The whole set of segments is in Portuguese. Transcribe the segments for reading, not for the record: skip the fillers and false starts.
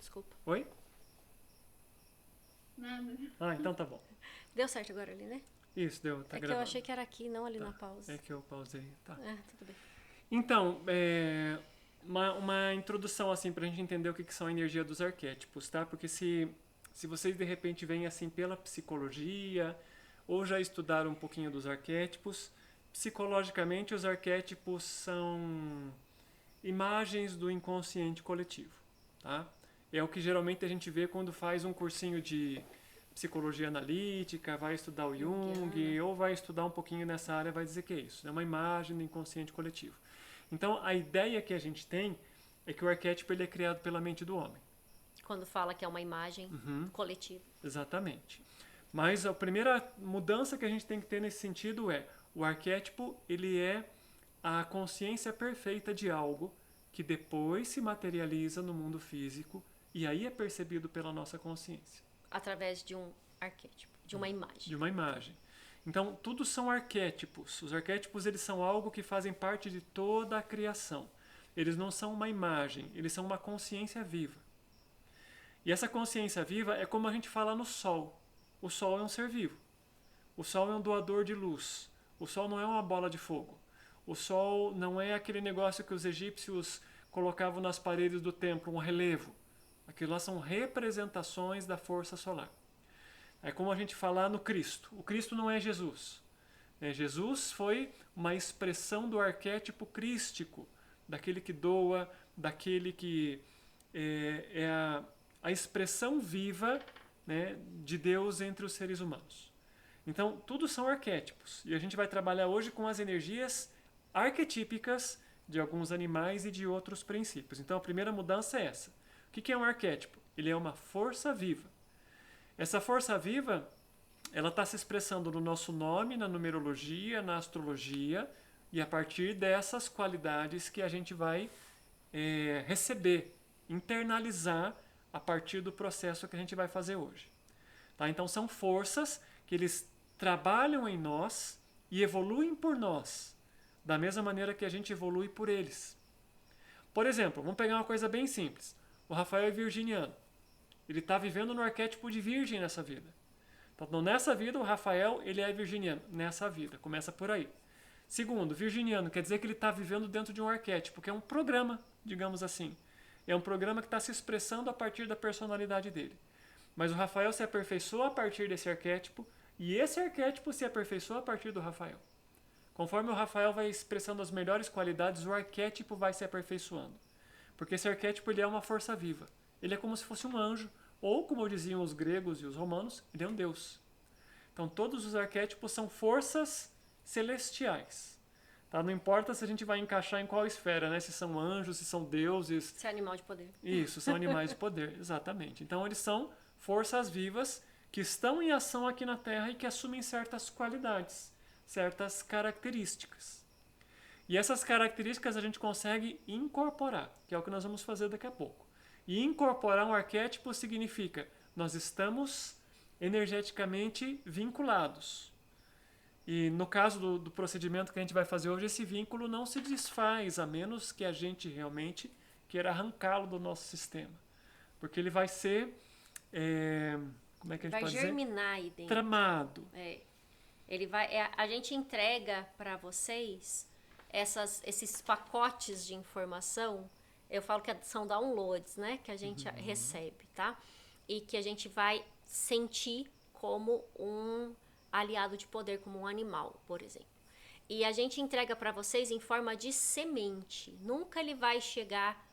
desculpa. Oi? Nada. Ah, então tá bom. Deu certo agora ali, né? Isso, deu, tá é que gravando. eu achei que era aqui, não ali Tá. na pausa. É que eu pausei, tá. Tudo bem. Então, uma introdução assim pra gente entender o que são a energia dos arquétipos, tá? Porque se vocês de repente vêm assim pela psicologia ou já estudaram um pouquinho dos arquétipos, psicologicamente os arquétipos são imagens do inconsciente coletivo, tá? É o que geralmente a gente vê quando faz um cursinho de psicologia analítica, vai estudar o Jung, ou vai estudar um pouquinho nessa área, vai dizer que é isso, é uma imagem do inconsciente coletivo. Então, a ideia que a gente tem é que o arquétipo ele é criado pela mente do homem. Quando fala que é uma imagem coletiva. Exatamente. Mas a primeira mudança que a gente tem que ter nesse sentido é o arquétipo ele é a consciência perfeita de algo que depois se materializa no mundo físico e aí é percebido pela nossa consciência. Através de um arquétipo, de uma imagem. De uma imagem. Então, tudo são arquétipos. Os arquétipos eles são algo que fazem parte de toda a criação. Eles não são uma imagem, eles são uma consciência viva. E essa consciência viva é como a gente fala no Sol. O Sol é um ser vivo. O Sol é um doador de luz. O Sol não é uma bola de fogo. O Sol não é aquele negócio que os egípcios colocavam nas paredes do templo, um relevo. Aquilo lá são representações da força solar. É como a gente falar no Cristo. O Cristo não é Jesus. Jesus foi uma expressão do arquétipo crístico, daquele que doa, daquele que é a expressão viva, né, de Deus entre os seres humanos. Então, tudo são arquétipos. E a gente vai trabalhar hoje com as energias arquetípicas de alguns animais e de outros princípios. Então, a primeira mudança é essa. O que é um arquétipo? Ele é uma força viva. Essa força viva, ela está se expressando no nosso nome, na numerologia, na astrologia, e a partir dessas qualidades que a gente vai receber, internalizar a partir do processo que a gente vai fazer hoje. Tá? Então são forças que eles trabalham em nós e evoluem por nós, da mesma maneira que a gente evolui por eles. Por exemplo, vamos pegar uma coisa bem simples. O Rafael é virginiano. Ele está vivendo no arquétipo de virgem nessa vida. Então, nessa vida, o Rafael ele é virginiano. Nessa vida. Começa por aí. Segundo, virginiano quer dizer que ele está vivendo dentro de um arquétipo, que é um programa, digamos assim. É um programa que está se expressando a partir da personalidade dele. Mas o Rafael se aperfeiçoa a partir desse arquétipo e esse arquétipo se aperfeiçoa a partir do Rafael. Conforme o Rafael vai expressando as melhores qualidades, o arquétipo vai se aperfeiçoando. Porque esse arquétipo ele é uma força viva. Ele é como se fosse um anjo, ou como diziam os gregos e os romanos, ele é um deus. Então todos os arquétipos são forças celestiais. Tá? Não importa se a gente vai encaixar em qual esfera, né? Se são anjos, se são deuses. Se é animal de poder. Isso, são animais de poder, exatamente. Então eles são forças vivas que estão em ação aqui na Terra e que assumem certas qualidades, certas características. E essas características a gente consegue incorporar, que é o que nós vamos fazer daqui a pouco. E incorporar um arquétipo significa nós estamos energeticamente vinculados. E no caso do procedimento que a gente vai fazer hoje, esse vínculo não se desfaz, a menos que a gente realmente queira arrancá-lo do nosso sistema. Porque ele vai ser, como é que a gente pode dizer? Vai germinar aí dentro. Tramado. Ele vai, a gente entrega para vocês esses pacotes de informação. Eu falo que são downloads, né? Que a gente recebe, tá? E que a gente vai sentir como um aliado de poder, como um animal, por exemplo. E a gente entrega para vocês em forma de semente. Nunca ele vai chegar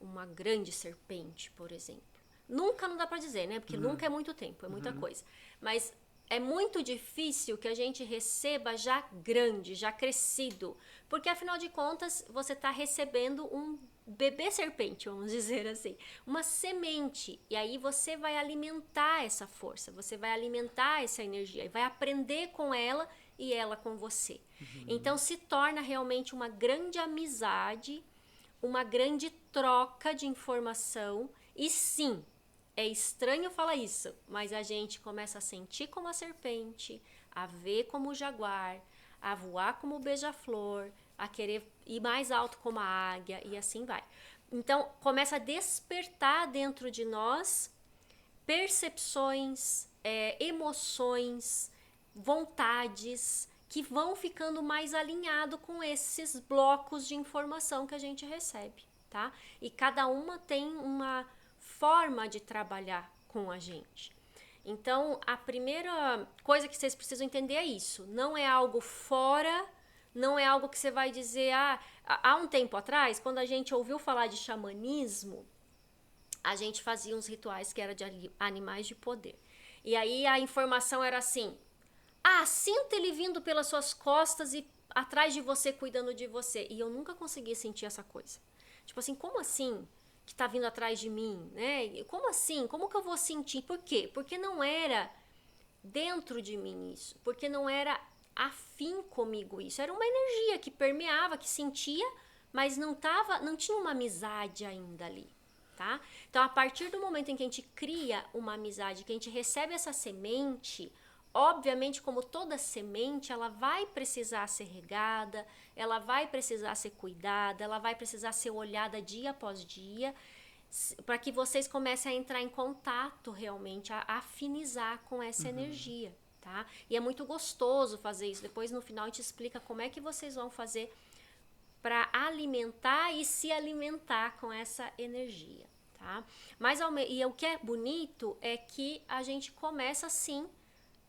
uma grande serpente, por exemplo. Nunca não dá para dizer, né? Porque nunca é muito tempo, é muita coisa. Mas é muito difícil que a gente receba já grande, já crescido. Porque, afinal de contas, você está recebendo um bebê serpente, vamos dizer assim. Uma semente. E aí você vai alimentar essa força, você vai alimentar essa energia e vai aprender com ela e ela com você. Então, se torna realmente uma grande amizade, uma grande troca de informação. E sim, é estranho falar isso, mas a gente começa a sentir como a serpente, a ver como o jaguar, a voar como o beija-flor, a querer ir mais alto como a águia e assim vai. Então, começa a despertar dentro de nós percepções, emoções, vontades que vão ficando mais alinhado com esses blocos de informação que a gente recebe, tá? E cada uma tem uma forma de trabalhar com a gente. Então, a primeira coisa que vocês precisam entender é isso. Não é algo fora, não é algo que você vai dizer... há um tempo atrás, quando a gente ouviu falar de xamanismo, a gente fazia uns rituais que eram de animais de poder. E aí a informação era assim... sinta ele vindo pelas suas costas e atrás de você, cuidando de você. E eu nunca consegui sentir essa coisa. Tipo assim, como assim que tá vindo atrás de mim, né? Como assim? Como que eu vou sentir? Por quê? Porque não era dentro de mim isso. Porque não era afim comigo isso. Era uma energia que permeava, que sentia, mas não tinha uma amizade ainda ali. Tá? Então, a partir do momento em que a gente cria uma amizade, que a gente recebe essa semente... Obviamente, como toda semente, ela vai precisar ser regada, ela vai precisar ser cuidada, ela vai precisar ser olhada dia após dia, para que vocês comecem a entrar em contato realmente, a afinizar com essa energia, tá? E é muito gostoso fazer isso. Depois, no final, a gente explica como é que vocês vão fazer para alimentar e se alimentar com essa energia, tá? Mas, e o que é bonito é que a gente começa assim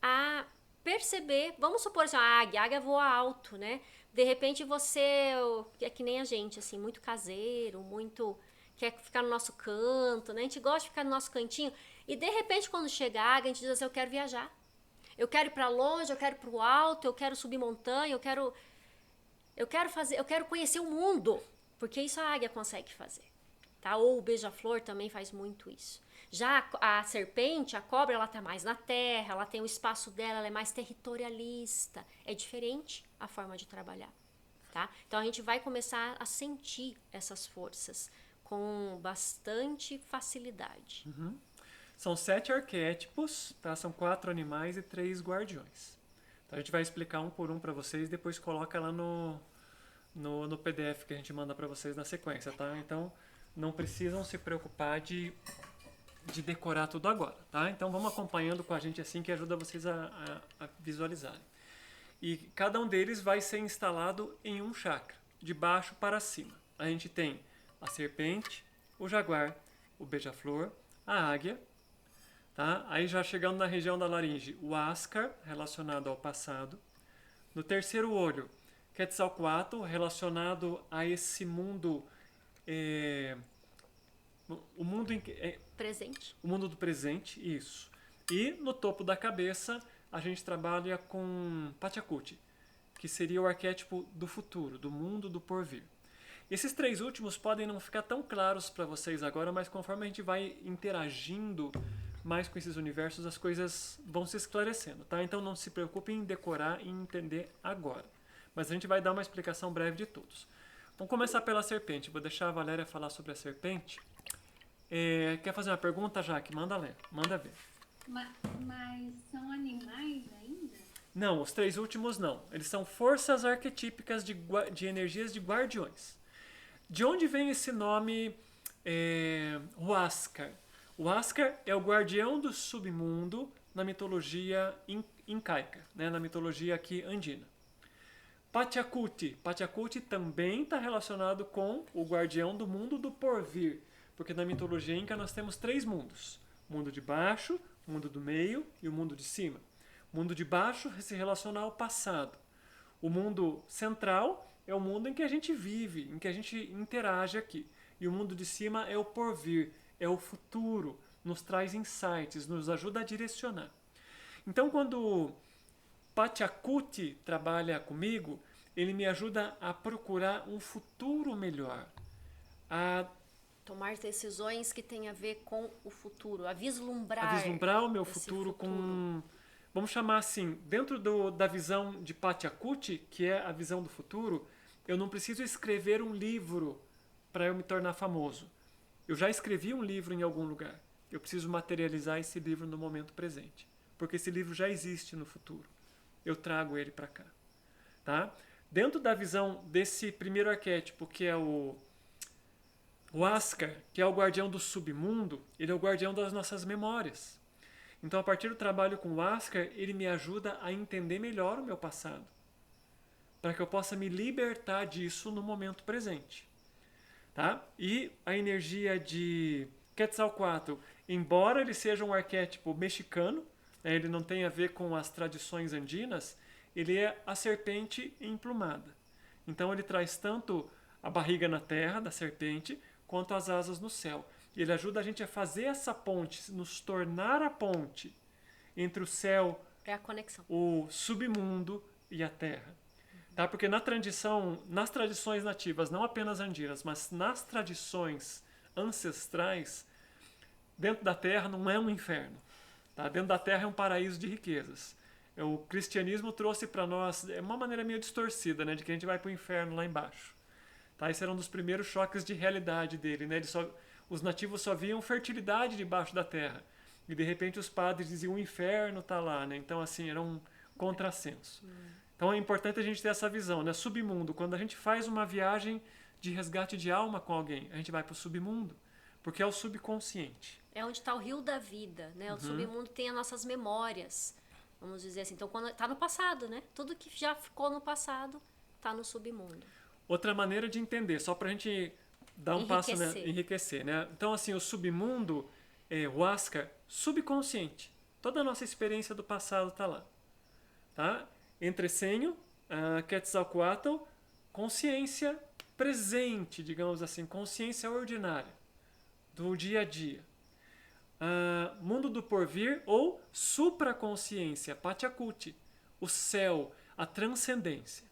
a perceber, vamos supor assim, a águia voa alto, né? De repente você é que nem a gente, assim, muito caseiro, muito quer ficar no nosso canto, né? A gente gosta de ficar no nosso cantinho e de repente quando chega a águia, a gente diz assim, eu quero viajar. Eu quero ir para longe, eu quero ir para o alto, eu quero subir montanha, eu quero conhecer o mundo, porque isso a águia consegue fazer, tá? Ou o beija-flor também faz muito isso. Já a serpente, a cobra, ela tá mais na terra, ela tem o espaço dela, ela é mais territorialista. É diferente a forma de trabalhar, tá? Então a gente vai começar a sentir essas forças com bastante facilidade. São 7 arquétipos, tá? São 4 animais e 3 guardiões. Então a gente vai explicar um por um para vocês, depois coloca lá no PDF que a gente manda para vocês na sequência, tá? Então não precisam se preocupar de decorar tudo agora, tá? Então vamos acompanhando com a gente assim que ajuda vocês a visualizarem. E cada um deles vai ser instalado em um chakra, de baixo para cima. A gente tem a serpente, o jaguar, o beija-flor, a águia, tá? Aí já chegando na região da laringe, o ascar, relacionado ao passado. No terceiro olho, Quetzalcoatl, relacionado a esse mundo... o mundo presente. O mundo do presente, isso. E no topo da cabeça a gente trabalha com Pachacute, que seria o arquétipo do futuro, do mundo do porvir. Esses 3 últimos podem não ficar tão claros para vocês agora, mas conforme a gente vai interagindo mais com esses universos, as coisas vão se esclarecendo, tá? Então não se preocupem em decorar e entender agora. Mas a gente vai dar uma explicação breve de todos. Vamos começar pela serpente. Vou deixar a Valéria falar sobre a serpente. Quer fazer uma pergunta, Jaque? Manda ler, manda ver. Mas são animais ainda? Não, os 3 últimos não. Eles são forças arquetípicas de energias de guardiões. De onde vem esse nome Huáscar? O Huáscar é o guardião do submundo na mitologia incaica, né? Na mitologia aqui andina. Pachacute também está relacionado com o guardião do mundo do porvir. Porque na mitologia inca nós temos 3 mundos. O mundo de baixo, o mundo do meio e o mundo de cima. O mundo de baixo se relaciona ao passado. O mundo central é o mundo em que a gente vive, em que a gente interage aqui. E o mundo de cima é o porvir, é o futuro, nos traz insights, nos ajuda a direcionar. Então quando Pachacute trabalha comigo, ele me ajuda a procurar um futuro melhor, a tomar decisões que têm a ver com o futuro, a vislumbrar o meu futuro com... Vamos chamar assim, dentro da visão de Pachacute, que é a visão do futuro, eu não preciso escrever um livro para eu me tornar famoso. Eu já escrevi um livro em algum lugar. Eu preciso materializar esse livro no momento presente. Porque esse livro já existe no futuro. Eu trago ele para cá. Tá? Dentro da visão desse primeiro arquétipo, que é o O Ascar, que é o guardião do submundo, ele é o guardião das nossas memórias. Então, a partir do trabalho com o Ascar, ele me ajuda a entender melhor o meu passado, para que eu possa me libertar disso no momento presente. Tá? E a energia de Quetzalcoatl, embora ele seja um arquétipo mexicano, né, ele não tem a ver com as tradições andinas, ele é a serpente emplumada. Então ele traz tanto a barriga na terra da serpente, quanto as asas no céu. Ele ajuda a gente a fazer essa ponte, nos tornar a ponte entre o céu, É a conexão. o submundo e a terra. Tá? Porque nas tradições nativas, não apenas andinas, mas nas tradições ancestrais, dentro da terra não é um inferno. Tá? Dentro da terra é um paraíso de riquezas. O cristianismo trouxe para nós, é uma maneira meio distorcida, né, de que a gente vai para o inferno lá embaixo. Tá? Esse era um dos primeiros choques de realidade dele. Né? Os nativos só viam fertilidade debaixo da terra. E de repente os padres diziam o inferno está lá. Né? Então assim, era um contrassenso. Então é importante a gente ter essa visão. Né? Submundo, quando a gente faz uma viagem de resgate de alma com alguém, a gente vai para o submundo. Porque é o subconsciente. É onde está o rio da vida, né? O submundo tem as nossas memórias, vamos dizer assim. Então, quando está no passado, né? Tudo que já ficou no passado está no submundo. Outra maneira de entender, só para a gente dar um passo, né? Enriquecer, né? Então, assim, o submundo é o Ascar subconsciente. Toda a nossa experiência do passado está lá. Tá? Entresenho, Quetzalcoatl, consciência presente, digamos assim, consciência ordinária, do dia a dia. Mundo do porvir ou supraconsciência, Pachacuti, o céu, a transcendência.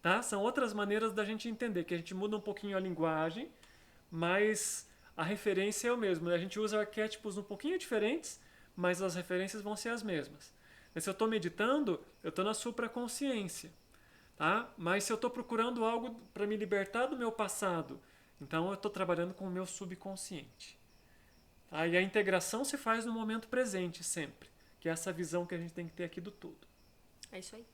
Tá? São outras maneiras da gente entender, que a gente muda um pouquinho a linguagem, mas a referência é o mesmo. Né? A gente usa arquétipos um pouquinho diferentes, mas as referências vão ser as mesmas. Mas se eu estou meditando, eu estou na supraconsciência. Tá? Mas se eu estou procurando algo para me libertar do meu passado, então eu estou trabalhando com o meu subconsciente. Tá? E a integração se faz no momento presente sempre, que é essa visão que a gente tem que ter aqui do todo. É isso aí.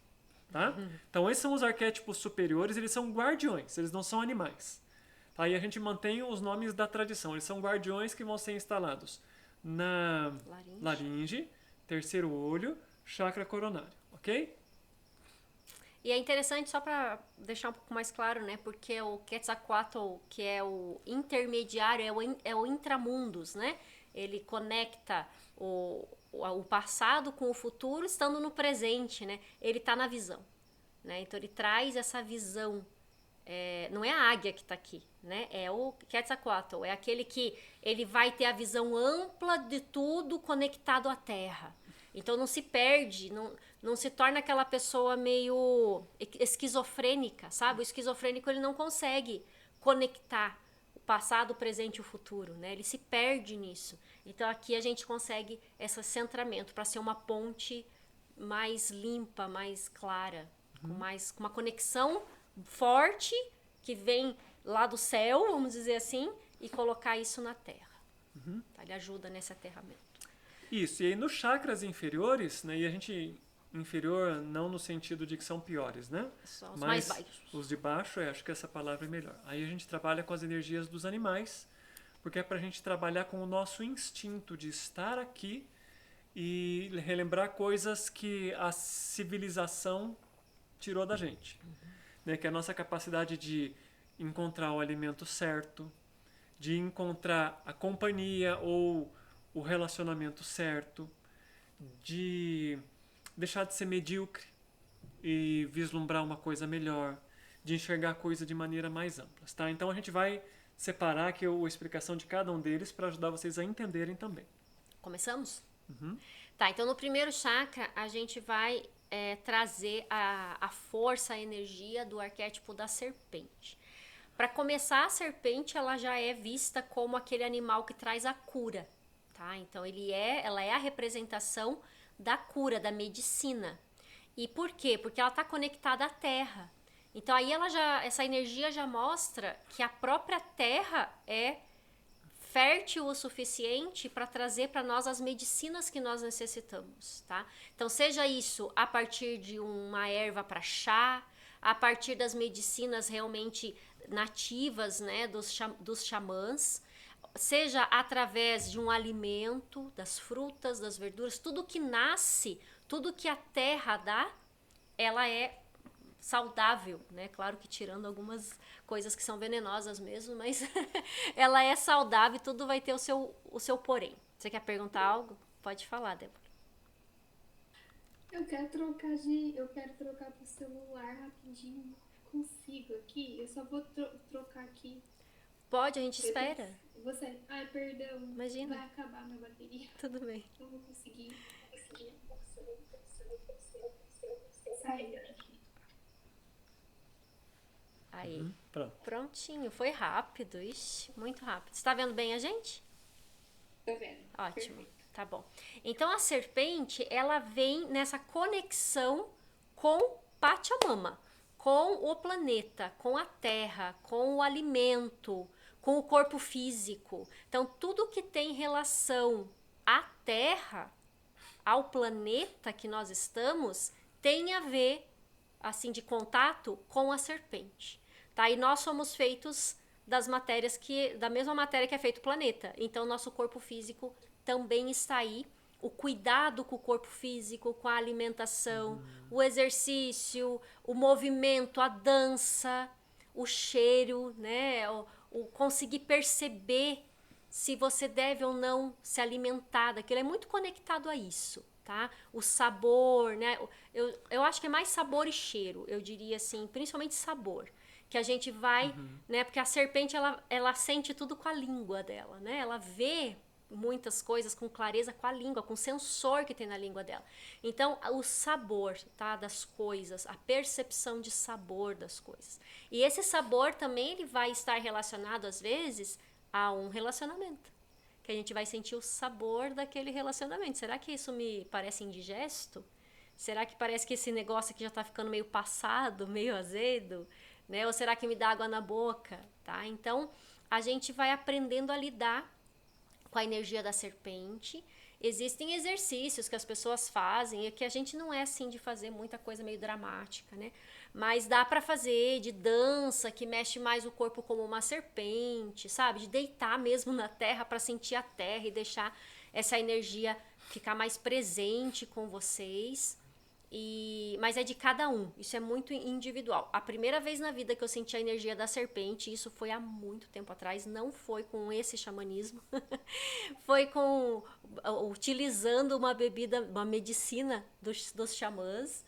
Tá? Então esses são os arquétipos superiores, eles são guardiões, eles não são animais. Tá? E a gente mantém os nomes da tradição, eles são guardiões que vão ser instalados na laringe, terceiro olho, chakra coronário, ok? E é interessante, só para deixar um pouco mais claro, né? Porque o Quetzalcoatl, que é o intermediário, é o intramundos, né? Ele conecta o passado com o futuro, estando no presente, né? Ele está na visão, né? Então ele traz essa visão. Não é a águia que está aqui, né? É o Quetzalcoatl, é aquele que ele vai ter a visão ampla de tudo conectado à Terra. Então não se perde, não se torna aquela pessoa meio esquizofrênica, sabe? O esquizofrênico ele não consegue conectar o passado, o presente e o futuro, né? Ele se perde nisso. Então aqui a gente consegue esse centramento para ser uma ponte mais limpa, mais clara, com uma conexão forte que vem lá do céu, vamos dizer assim, e colocar isso na Terra. Tá? Ele ajuda nesse aterramento. Isso, e aí nos chakras inferiores, né, e a gente inferior não no sentido de que são piores, né? Só os mais baixos. Os de baixo, acho que essa palavra é melhor. Aí a gente trabalha com as energias dos animais, porque é pra gente trabalhar com o nosso instinto de estar aqui e relembrar coisas que a civilização tirou da gente. Né? Que é a nossa capacidade de encontrar o alimento certo, de encontrar a companhia ou o relacionamento certo, de deixar de ser medíocre e vislumbrar uma coisa melhor, de enxergar a coisa de maneira mais ampla. Tá? Então a gente vai separar aqui a explicação de cada um deles para ajudar vocês a entenderem também. Começamos? Tá, então no primeiro chakra a gente vai trazer a força, a energia do arquétipo da serpente. Para começar, a serpente ela já é vista como aquele animal que traz a cura. Tá? Então ela é a representação da cura, da medicina. E por quê? Porque ela está conectada à terra. Então aí essa energia já mostra que a própria terra é fértil o suficiente para trazer para nós as medicinas que nós necessitamos, tá? Então seja isso a partir de uma erva para chá, a partir das medicinas realmente nativas, né, dos xamãs, seja através de um alimento, das frutas, das verduras, tudo que nasce, tudo que a terra dá, ela é saudável, né? Claro que tirando algumas coisas que são venenosas mesmo, mas ela é saudável e tudo vai ter o seu porém. Você quer perguntar algo? Pode falar, Débora. Eu quero trocar pro celular rapidinho. Consigo aqui? Eu só vou trocar aqui. Pode, a gente espera. Você, ai, perdão. Imagina. Vai acabar minha bateria. Tudo bem. Não vou conseguir. Sair aqui. Aí. Pronto. Prontinho. Foi rápido. Ixi, muito rápido. Você tá vendo bem a gente? Tô vendo. Ótimo. Perfeito. Tá bom. Então a serpente, ela vem nessa conexão com Pachamama, com o planeta, com a terra, com o alimento, com o corpo físico. Então tudo que tem relação à terra, ao planeta que nós estamos, tem a ver, assim, de contato com a serpente. Tá? E nós somos feitos das matérias da mesma matéria que é feito o planeta. Então nosso corpo físico também está aí, o cuidado com o corpo físico, com a alimentação, o exercício, o movimento, a dança, o cheiro, né? O conseguir perceber se você deve ou não se alimentar daquilo. É muito conectado a isso, tá? O sabor, né? Eu acho que é mais sabor e cheiro, eu diria assim, principalmente sabor. Que a gente vai, né? Porque a serpente, ela sente tudo com a língua dela, né? Ela vê muitas coisas com clareza com a língua, com o sensor que tem na língua dela. Então, o sabor, tá, das coisas, a percepção de sabor das coisas. E esse sabor também ele vai estar relacionado às vezes a um relacionamento. Que a gente vai sentir o sabor daquele relacionamento. Será que isso me parece indigesto? Será que parece que esse negócio aqui já tá ficando meio passado, meio azedo, né? Ou será que me dá água na boca, tá? Então, a gente vai aprendendo a lidar com a energia da serpente. Existem exercícios que as pessoas fazem e que a gente não é assim de fazer muita coisa meio dramática, né? Mas dá para fazer de dança que mexe mais o corpo como uma serpente, sabe? De deitar mesmo na terra para sentir a terra e deixar essa energia ficar mais presente com vocês. Mas é de cada um, isso é muito individual. A primeira vez na vida que eu senti a energia da serpente, isso foi há muito tempo atrás, não foi com esse xamanismo, foi utilizando uma bebida, uma medicina dos xamãs.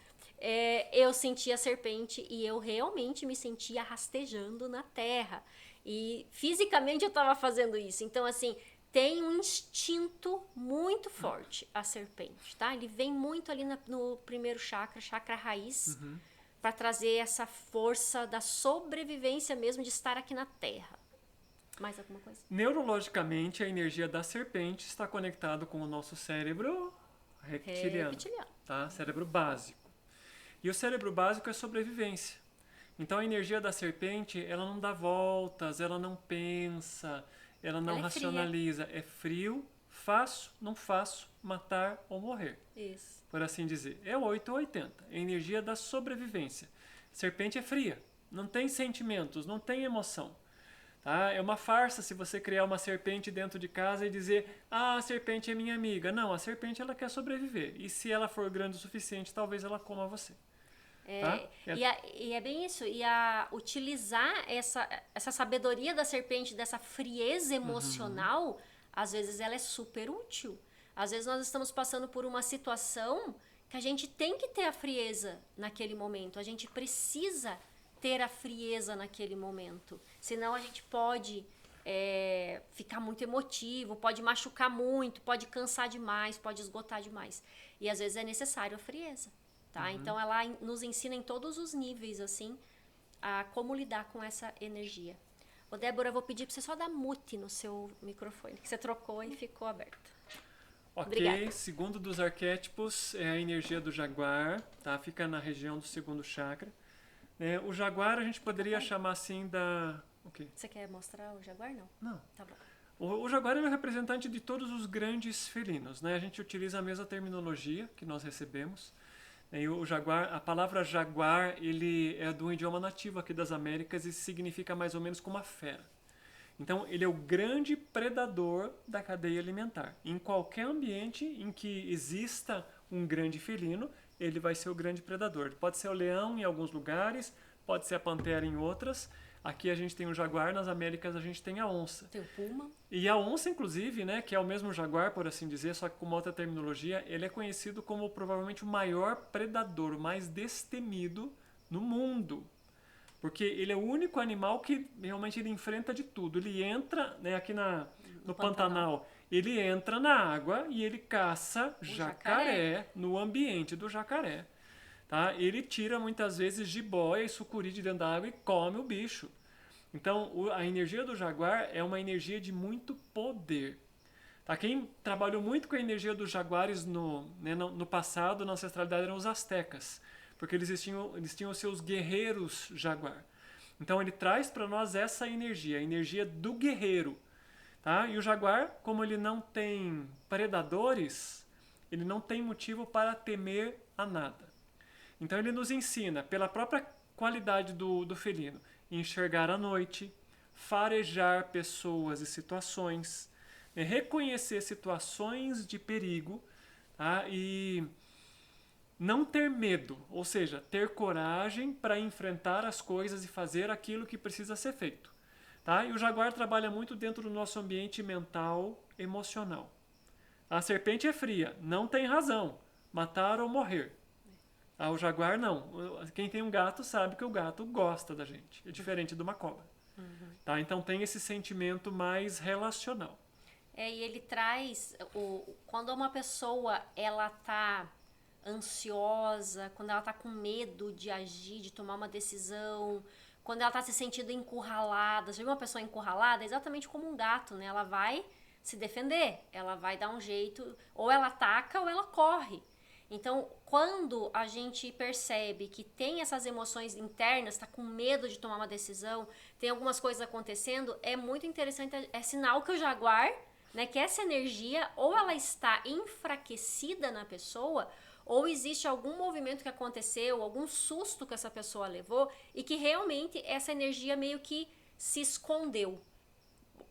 Eu senti a serpente e eu realmente me sentia rastejando na terra. E fisicamente eu estava fazendo isso. Então, assim, tem um instinto muito forte, a serpente, tá? Ele vem muito ali no primeiro chakra raiz, para trazer essa força da sobrevivência mesmo de estar aqui na Terra. Mais alguma coisa? Neurologicamente, a energia da serpente está conectada com o nosso cérebro reptiliano. Tá? Cérebro básico. E o cérebro básico é sobrevivência. Então a energia da serpente, ela não dá voltas, ela não pensa, ela não racionaliza. É frio, faço, não faço, matar ou morrer. Isso. Por assim dizer. É 8 ou 80. É a energia da sobrevivência. Serpente é fria. Não tem sentimentos, não tem emoção. Tá? É uma farsa se você criar uma serpente dentro de casa e dizer: ah, a serpente é minha amiga. Não, a serpente ela quer sobreviver. E se ela for grande o suficiente, talvez ela coma você. Tá? E é bem isso. E utilizar essa sabedoria da serpente, dessa frieza emocional, às vezes ela é super útil. Às vezes nós estamos passando por uma situação que a gente tem que ter a frieza naquele momento. A gente precisa ter a frieza naquele momento. Senão a gente pode ficar muito emotivo, pode machucar muito, pode cansar demais, pode esgotar demais. E às vezes é necessário a frieza. Tá? Então ela nos ensina em todos os níveis assim a como lidar com essa energia. Ô Débora, eu vou pedir para você só dar mute no seu microfone, que você trocou e ficou aberto. Ok, Obrigada. Segundo dos arquétipos é a energia do jaguar, tá? Fica na região do segundo chakra. O jaguar a gente poderia chamar assim da... Okay. Você quer mostrar o jaguar? Não? Não. Tá bom. O jaguar é o representante de todos os grandes felinos, né? A gente utiliza a mesma terminologia que nós recebemos. E o jaguar, a palavra jaguar, ele é do idioma nativo aqui das Américas e significa mais ou menos como uma fera. Então, ele é o grande predador da cadeia alimentar. Em qualquer ambiente em que exista um grande felino, ele vai ser o grande predador. Pode ser o leão em alguns lugares, pode ser a pantera em outras. Aqui a gente tem o jaguar, nas Américas a gente tem a onça. Tem o puma. E a onça, inclusive, né, que é o mesmo jaguar, por assim dizer, só que com uma outra terminologia, ele é conhecido como provavelmente o maior predador, o mais destemido no mundo. Porque ele é o único animal que realmente ele enfrenta de tudo. Ele entra, né, aqui no Pantanal, ele entra na água e ele caça jacaré no ambiente do jacaré. Tá? Ele tira muitas vezes jiboia e sucuri de dentro da água e come o bicho. Então, a energia do jaguar é uma energia de muito poder. Tá? Quem trabalhou muito com a energia dos jaguares no passado, na ancestralidade, eram os astecas. Porque eles tinham os seus guerreiros jaguar. Então ele traz para nós essa energia, a energia do guerreiro. Tá? E o jaguar, como ele não tem predadores, ele não tem motivo para temer a nada. Então ele nos ensina, pela própria qualidade do felino, enxergar à noite, farejar pessoas e situações, reconhecer situações de perigo, tá? E não ter medo, ou seja, ter coragem para enfrentar as coisas e fazer aquilo que precisa ser feito. Tá? E o jaguar trabalha muito dentro do nosso ambiente mental, emocional. A serpente é fria, não tem razão, matar ou morrer. O jaguar não. Quem tem um gato sabe que o gato gosta da gente, é diferente de uma cobra. Tá? Então tem esse sentimento mais relacional. E ele traz, quando uma pessoa ela tá ansiosa, quando ela tá com medo de agir, de tomar uma decisão, quando ela tá se sentindo encurralada. Você viu uma pessoa encurralada? É exatamente como um gato, né? Ela vai se defender, ela vai dar um jeito, ou ela ataca ou ela corre. Então, quando a gente percebe que tem essas emoções internas, está com medo de tomar uma decisão, tem algumas coisas acontecendo, é muito interessante, é sinal que o jaguar, né, que essa energia, ou ela está enfraquecida na pessoa, ou existe algum movimento que aconteceu, algum susto que essa pessoa levou, e que realmente essa energia meio que se escondeu.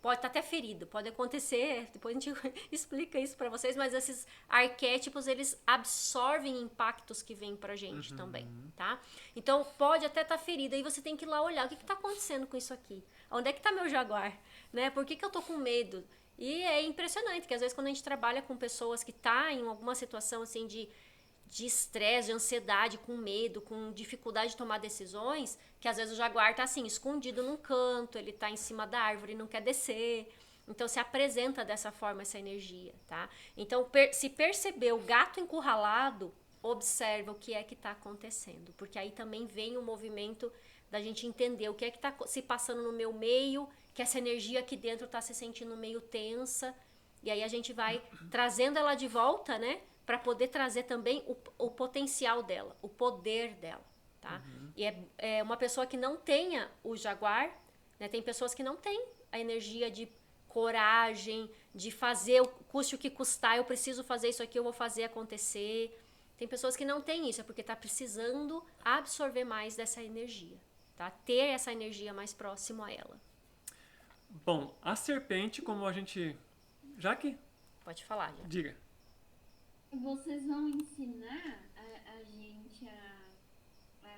Pode estar até ferido, pode acontecer, depois a gente explica isso para vocês, mas esses arquétipos, eles absorvem impactos que vêm pra gente também, tá? Então, pode até estar ferido, aí você tem que ir lá olhar, o que está acontecendo com isso aqui? Onde é que está meu jaguar? Né? Por que eu tô com medo? E é impressionante, que às vezes quando a gente trabalha com pessoas que tá em alguma situação assim de estresse, de ansiedade, com medo, com dificuldade de tomar decisões, que às vezes o jaguar tá assim, escondido num canto, ele tá em cima da árvore e não quer descer. Então se apresenta dessa forma essa energia, tá? Então se perceber o gato encurralado, observa o que é que tá acontecendo, porque aí também vem o movimento da gente entender o que é que tá se passando no meu meio, que essa energia aqui dentro tá se sentindo meio tensa, e aí a gente vai trazendo ela de volta, né? Para poder trazer também o potencial dela, o poder dela, tá? E é uma pessoa que não tenha o jaguar, né? Tem pessoas que não têm a energia de coragem, de fazer, custe o que custar, eu preciso fazer isso aqui, eu vou fazer acontecer. Tem pessoas que não têm isso, é porque está precisando absorver mais dessa energia, tá? Ter essa energia mais próximo a ela. Bom, a serpente, como a gente... Jaque? Pode falar, já. Diga. Vocês vão ensinar a gente a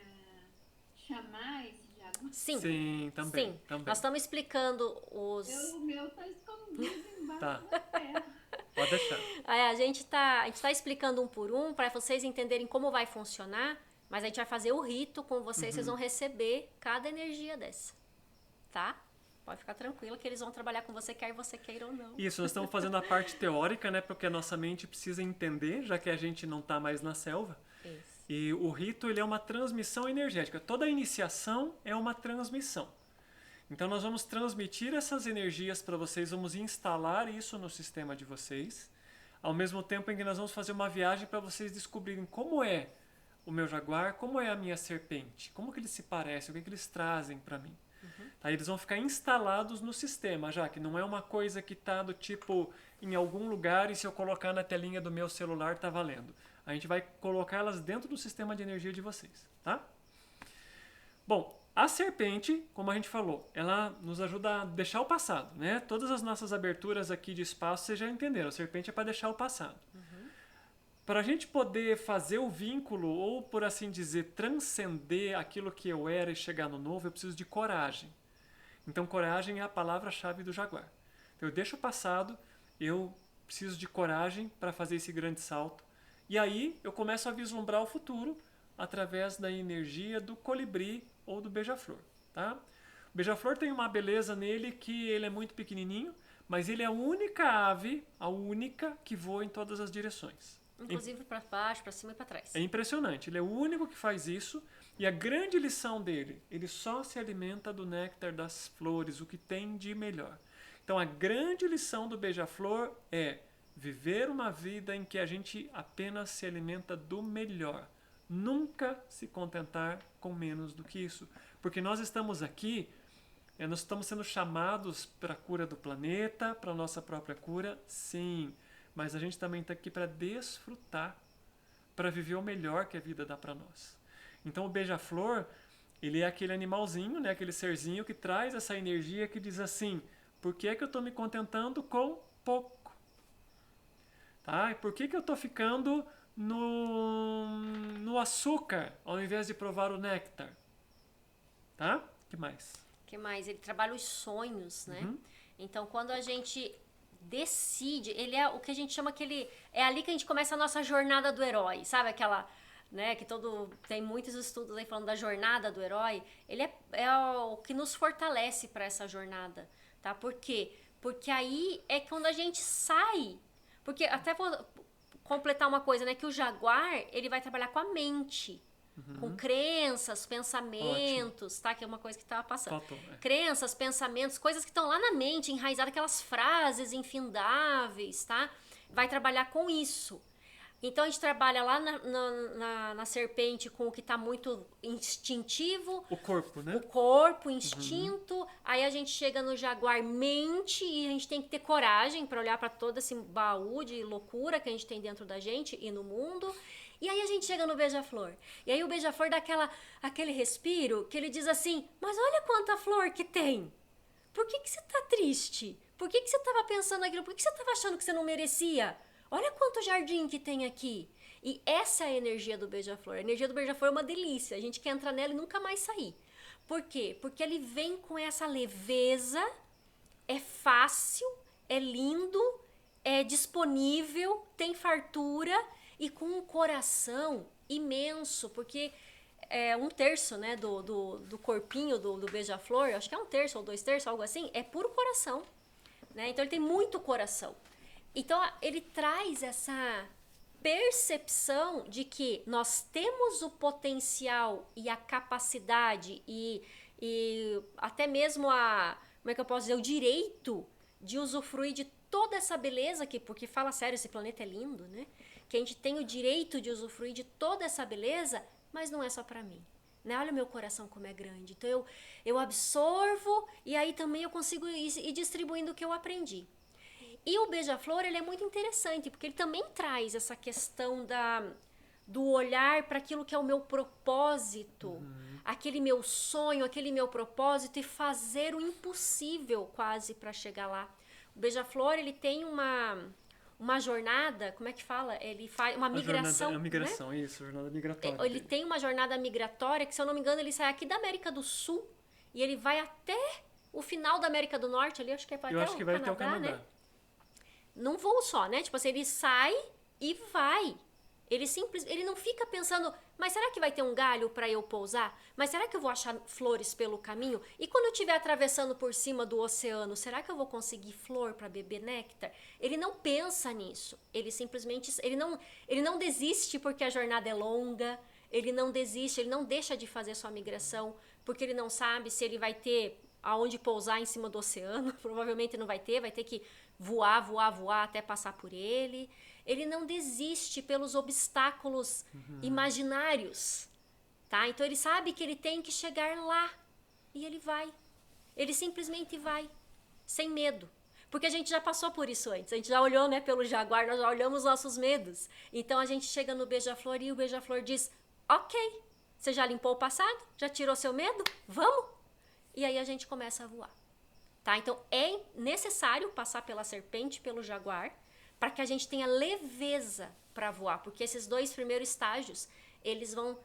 chamar esse jaguar? Sim. Sim, também. Sim. Também. Nós estamos explicando os... O meu tá escondido embaixo Tá. da terra. Pode deixar. A gente tá explicando um por um para vocês entenderem como vai funcionar, mas a gente vai fazer o rito com vocês, vocês vão receber cada energia dessa, tá? Pode ficar tranquila que eles vão trabalhar com você, quer você queira ou não. Isso, nós estamos fazendo a parte teórica, né? Porque a nossa mente precisa entender, já que a gente não está mais na selva. Isso. E o rito, ele é uma transmissão energética. Toda iniciação é uma transmissão. Então nós vamos transmitir essas energias para vocês, vamos instalar isso no sistema de vocês, ao mesmo tempo em que nós vamos fazer uma viagem para vocês descobrirem como é o meu jaguar, como é a minha serpente, como que eles se parecem, o que eles trazem para mim. Tá, eles vão ficar instalados no sistema, já que não é uma coisa que está do tipo em algum lugar e se eu colocar na telinha do meu celular está valendo. A gente vai colocar elas dentro do sistema de energia de vocês, tá? Bom, a serpente, como a gente falou, ela nos ajuda a deixar o passado, né? Todas as nossas aberturas aqui de espaço, vocês já entenderam. A serpente é para deixar o passado. Para a gente poder fazer o vínculo, ou por assim dizer, transcender aquilo que eu era e chegar no novo, eu preciso de coragem. Então, coragem é a palavra-chave do Jaguar. Então, eu deixo o passado, eu preciso de coragem para fazer esse grande salto. E aí, eu começo a vislumbrar o futuro através da energia do colibri ou do beija-flor. Tá? O beija-flor tem uma beleza nele que ele é muito pequenininho, mas ele é a única ave, a única que voa em todas as direções. Inclusive para baixo, para cima e para trás. É impressionante. Ele é o único que faz isso. E a grande lição dele, ele só se alimenta do néctar das flores, o que tem de melhor. Então a grande lição do beija-flor é viver uma vida em que a gente apenas se alimenta do melhor. Nunca se contentar com menos do que isso. Porque nós estamos aqui, nós estamos sendo chamados para a cura do planeta, para a nossa própria cura, sim. Mas a gente também está aqui para desfrutar, para viver o melhor que a vida dá para nós. Então o beija-flor, ele é aquele animalzinho, né, aquele serzinho que traz essa energia que diz assim, por que é que eu estou me contentando com pouco? Tá? E por que eu estou ficando no açúcar ao invés de provar o néctar? Tá? O que mais? O que mais? Ele trabalha os sonhos, né? Então quando a gente decide, ele é o que a gente chama é ali que a gente começa a nossa jornada do herói, sabe aquela, né, que tem muitos estudos aí falando da jornada do herói, ele é o que nos fortalece para essa jornada, tá? Por quê? Porque aí é quando a gente sai, porque até vou completar uma coisa, né, que o jaguar, ele vai trabalhar com a mente, com crenças, pensamentos, tá? Que é uma coisa que estava passando. Crenças, pensamentos, coisas que estão lá na mente, enraizadas, aquelas frases infindáveis, tá? Vai trabalhar com isso. Então a gente trabalha lá na serpente com o que está muito instintivo. O corpo, né? O corpo, instinto. Aí a gente chega no jaguar mente e a gente tem que ter coragem para olhar para todo esse baú de loucura que a gente tem dentro da gente e no mundo. E aí a gente chega no beija-flor. E aí o beija-flor dá aquele respiro que ele diz assim, mas olha quanta flor que tem. Por que você tá triste? Por que você tava pensando aquilo? Por que você tava achando que você não merecia? Olha quanto jardim que tem aqui. E essa é a energia do beija-flor. A energia do beija-flor é uma delícia. A gente quer entrar nela e nunca mais sair. Por quê? Porque ele vem com essa leveza, é fácil, é lindo, é disponível, tem fartura e com um coração imenso, porque é 1/3, né, do corpinho do beija-flor, acho que é 1/3 ou 2/3, algo assim, é puro coração, né? Então ele tem muito coração. Então ele traz essa percepção de que nós temos o potencial e a capacidade e até mesmo como é que eu posso dizer, o direito de usufruir de toda essa beleza aqui, porque fala sério, esse planeta é lindo, né? Que a gente tem o direito de usufruir de toda essa beleza, mas não é só para mim, né? Olha o meu coração como é grande. Então eu absorvo e aí também eu consigo ir distribuindo o que eu aprendi. E o beija-flor, ele é muito interessante, porque ele também traz essa questão do olhar para aquilo que é o meu propósito, aquele meu sonho, aquele meu propósito e fazer o impossível quase para chegar lá. O beija-flor, ele tem uma jornada, como é que fala? Ele faz uma migração. Jornada, migração, né? Isso, jornada migratória. Ele tem uma jornada migratória que, se eu não me engano, ele sai aqui da América do Sul e ele vai até o final da América do Norte, ali, acho que é para até o Canadá, até o Canadá, né? Num voo só, né? Tipo assim, ele sai e vai. Ele não fica pensando, mas será que vai ter um galho para eu pousar? Mas será que eu vou achar flores pelo caminho? E quando eu estiver atravessando por cima do oceano, será que eu vou conseguir flor para beber néctar? Ele não pensa nisso. Ele simplesmente, ele não desiste porque a jornada é longa. Ele não desiste, ele não deixa de fazer sua migração porque ele não sabe se ele vai ter aonde pousar em cima do oceano. Provavelmente não vai ter que voar até passar por ele. Ele não desiste pelos obstáculos imaginários, tá? Então ele sabe que ele tem que chegar lá e ele vai. Ele simplesmente vai, sem medo. Porque a gente já passou por isso antes. A gente já olhou, né, pelo jaguar, nós já olhamos nossos medos. Então a gente chega no beija-flor e o beija-flor diz: ok, você já limpou o passado? Já tirou seu medo? Vamos? E aí a gente começa a voar. Tá? Então é necessário passar pela serpente, pelo jaguar, para que a gente tenha leveza para voar. Porque esses 2 primeiros estágios, eles vão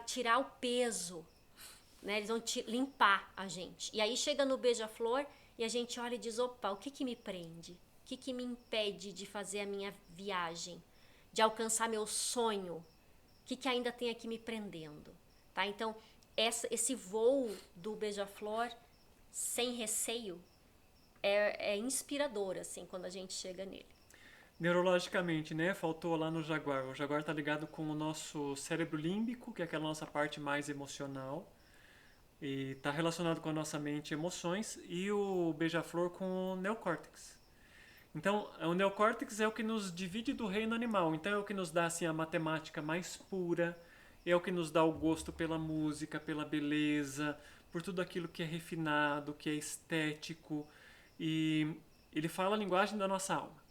tirar o peso, né? Eles vão limpar a gente. E aí chega no beija-flor e a gente olha e diz: opa, o que que me prende? O que que me impede de fazer a minha viagem? De alcançar meu sonho? O que que ainda tem aqui me prendendo? Tá? Então, esse voo do beija-flor sem receio é inspirador, assim, quando a gente chega nele. Neurologicamente, né? Faltou lá no jaguar. O jaguar está ligado com o nosso cérebro límbico, que é aquela nossa parte mais emocional. E está relacionado com a nossa mente e emoções. E o beija-flor com o neocórtex. Então, o neocórtex é o que nos divide do reino animal. Então, é o que nos dá assim, a matemática mais pura. É o que nos dá o gosto pela música, pela beleza, por tudo aquilo que é refinado, que é estético. E ele fala a linguagem da nossa alma.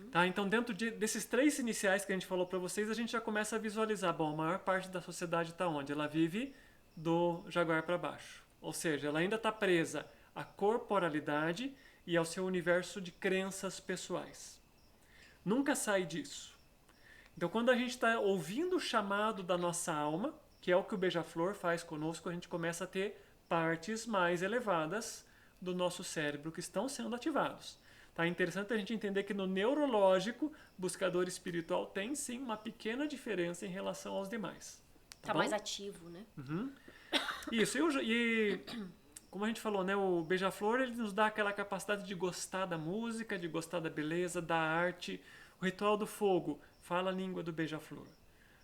Tá? Então, dentro desses 3 iniciais que a gente falou para vocês, a gente já começa a visualizar. Bom, a maior parte da sociedade está onde? Ela vive do jaguar para baixo. Ou seja, ela ainda está presa à corporalidade e ao seu universo de crenças pessoais. Nunca sai disso. Então, quando a gente está ouvindo o chamado da nossa alma, que é o que o beija-flor faz conosco, a gente começa a ter partes mais elevadas do nosso cérebro que estão sendo ativados. Tá? É interessante a gente entender que no neurológico, buscador espiritual tem sim uma pequena diferença em relação aos demais. Tá mais ativo, né? Uhum. Isso, e como a gente falou, né, o beija-flor ele nos dá aquela capacidade de gostar da música, de gostar da beleza, da arte. O ritual do fogo fala a língua do beija-flor.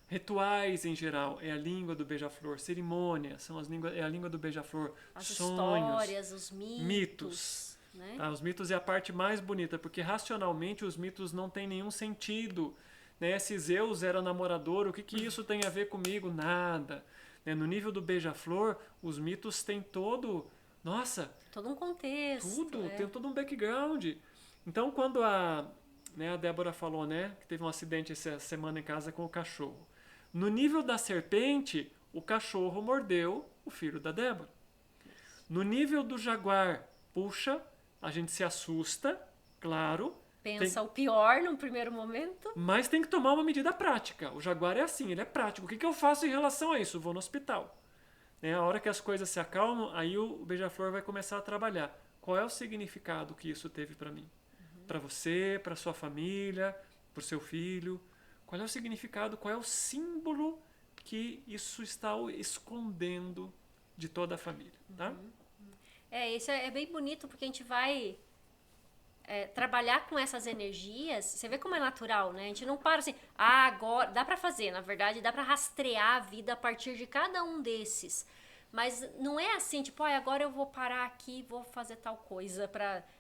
Rituais, em geral, é a língua do beija-flor. Cerimônias é a língua do beija-flor. As sonhos, histórias, os mitos. Né? Tá, os mitos é a parte mais bonita, porque racionalmente os mitos não têm nenhum sentido. Né? Se Zeus era namorador, o que isso tem a ver comigo? Nada. Né? No nível do beija-flor, os mitos têm todo... Nossa! Todo um contexto. Tem todo um background. Então, quando a Débora falou, né, que teve um acidente essa semana em casa com o cachorro. No nível da serpente, o cachorro mordeu o filho da Débora. No nível do jaguar, puxa, a gente se assusta, claro. Pensa o pior num primeiro momento. Mas tem que tomar uma medida prática. O jaguar é assim, ele é prático. O que eu faço em relação a isso? Vou no hospital. A hora que as coisas se acalmam, aí o beija-flor vai começar a trabalhar. Qual é o significado que isso teve para mim? Para você, para sua família, para o seu filho? Qual é o significado, qual é o símbolo que isso está escondendo de toda a família, tá? Isso é bem bonito, porque a gente vai trabalhar com essas energias. Você vê como é natural, né? A gente não para assim, agora... Dá pra fazer, na verdade, dá pra rastrear a vida a partir de cada um desses. Mas não é assim, tipo, agora eu vou parar aqui, vou fazer tal coisa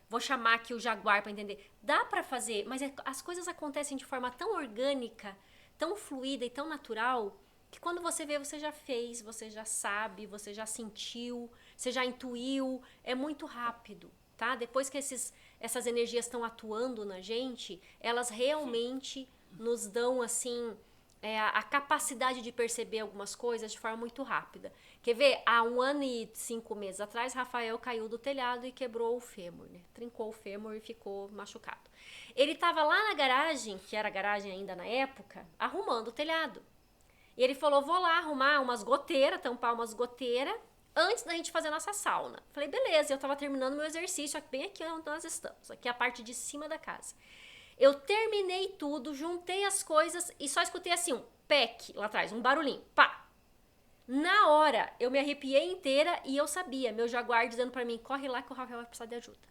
vou chamar aqui o jaguar para entender. Dá para fazer, mas as coisas acontecem de forma tão orgânica, tão fluida e tão natural, que quando você vê, você já fez, você já sabe, você já sentiu, você já intuiu, é muito rápido, tá? Depois que essas energias estão atuando na gente, elas realmente nos dão, assim, a capacidade de perceber algumas coisas de forma muito rápida. Quer ver? Há 1 ano e 5 meses atrás, Rafael caiu do telhado e quebrou o fêmur, né? Trincou o fêmur e ficou machucado. Ele estava lá na garagem, que era a garagem ainda na época, arrumando o telhado. E ele falou, vou lá arrumar umas goteiras, tampar umas goteiras, antes da gente fazer a nossa sauna. Falei, beleza, eu estava terminando meu exercício, bem aqui onde nós estamos, aqui é a parte de cima da casa. Eu terminei tudo, juntei as coisas e só escutei assim um pec lá atrás, um barulhinho, pá. Na hora, eu me arrepiei inteira e eu sabia, meu jaguar dizendo pra mim, corre lá que o Rafael vai precisar de ajuda.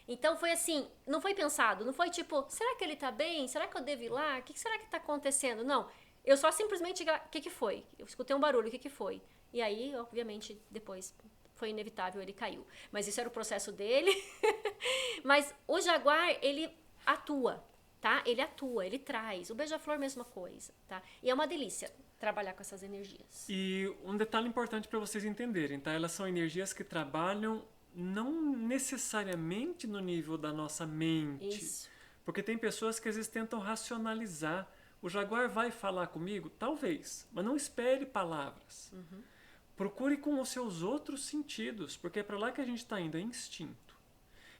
Então foi assim, não foi pensado, não foi tipo, será que ele tá bem? Será que eu devo ir lá? O que será que tá acontecendo? Não, eu só simplesmente, o que foi? Eu escutei um barulho, o que foi? E aí, obviamente, depois foi inevitável, ele caiu. Mas isso era o processo dele. Mas o jaguar, ele atua, tá? Ele atua, ele traz. O beija-flor, mesma coisa, tá? E é uma delícia trabalhar com essas energias. E um detalhe importante para vocês entenderem, tá? Elas são energias que trabalham não necessariamente no nível da nossa mente. Isso. Porque tem pessoas que às vezes tentam racionalizar. O jaguar vai falar comigo? Talvez, mas não espere palavras. Procure com os seus outros sentidos, porque é para lá que a gente está indo, é instinto.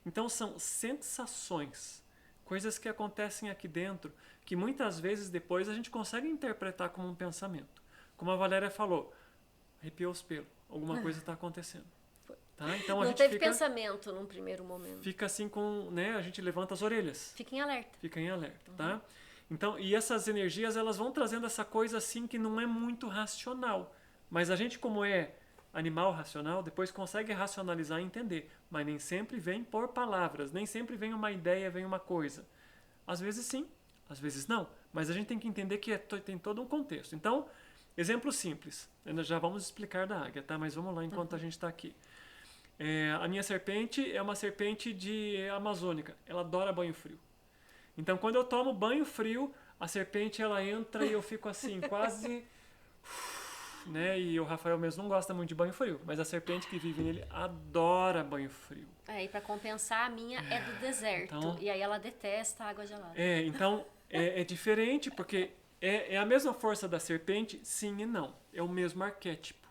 Então são sensações, coisas que acontecem aqui dentro, que muitas vezes depois a gente consegue interpretar como um pensamento. Como a Valéria falou, arrepiou os pelos, alguma coisa está acontecendo. Tá? Então a Não gente teve fica, pensamento num primeiro momento. fica assim com, né, a gente levanta as orelhas. Fica em alerta. Fica em alerta, tá? Então, e essas energias, elas vão trazendo essa coisa assim que não é muito racional. Mas a gente, como é animal racional, depois consegue racionalizar e entender. Mas nem sempre vem por palavras, nem sempre vem uma ideia, vem uma coisa. Às vezes sim, às vezes não. Mas a gente tem que entender que tem todo um contexto. Então, exemplo simples. Já vamos explicar da águia, tá? Mas vamos lá enquanto a gente está aqui. A minha serpente é uma serpente amazônica. Ela adora banho frio. Então, quando eu tomo banho frio, a serpente ela entra e eu fico assim, quase... né? E o Rafael mesmo não gosta muito de banho frio. Mas a serpente que vive nele adora banho frio. E pra compensar, a minha é do deserto. Então, e aí ela detesta a água gelada. Então é diferente, porque é a mesma força da serpente, sim e não. É o mesmo arquétipo.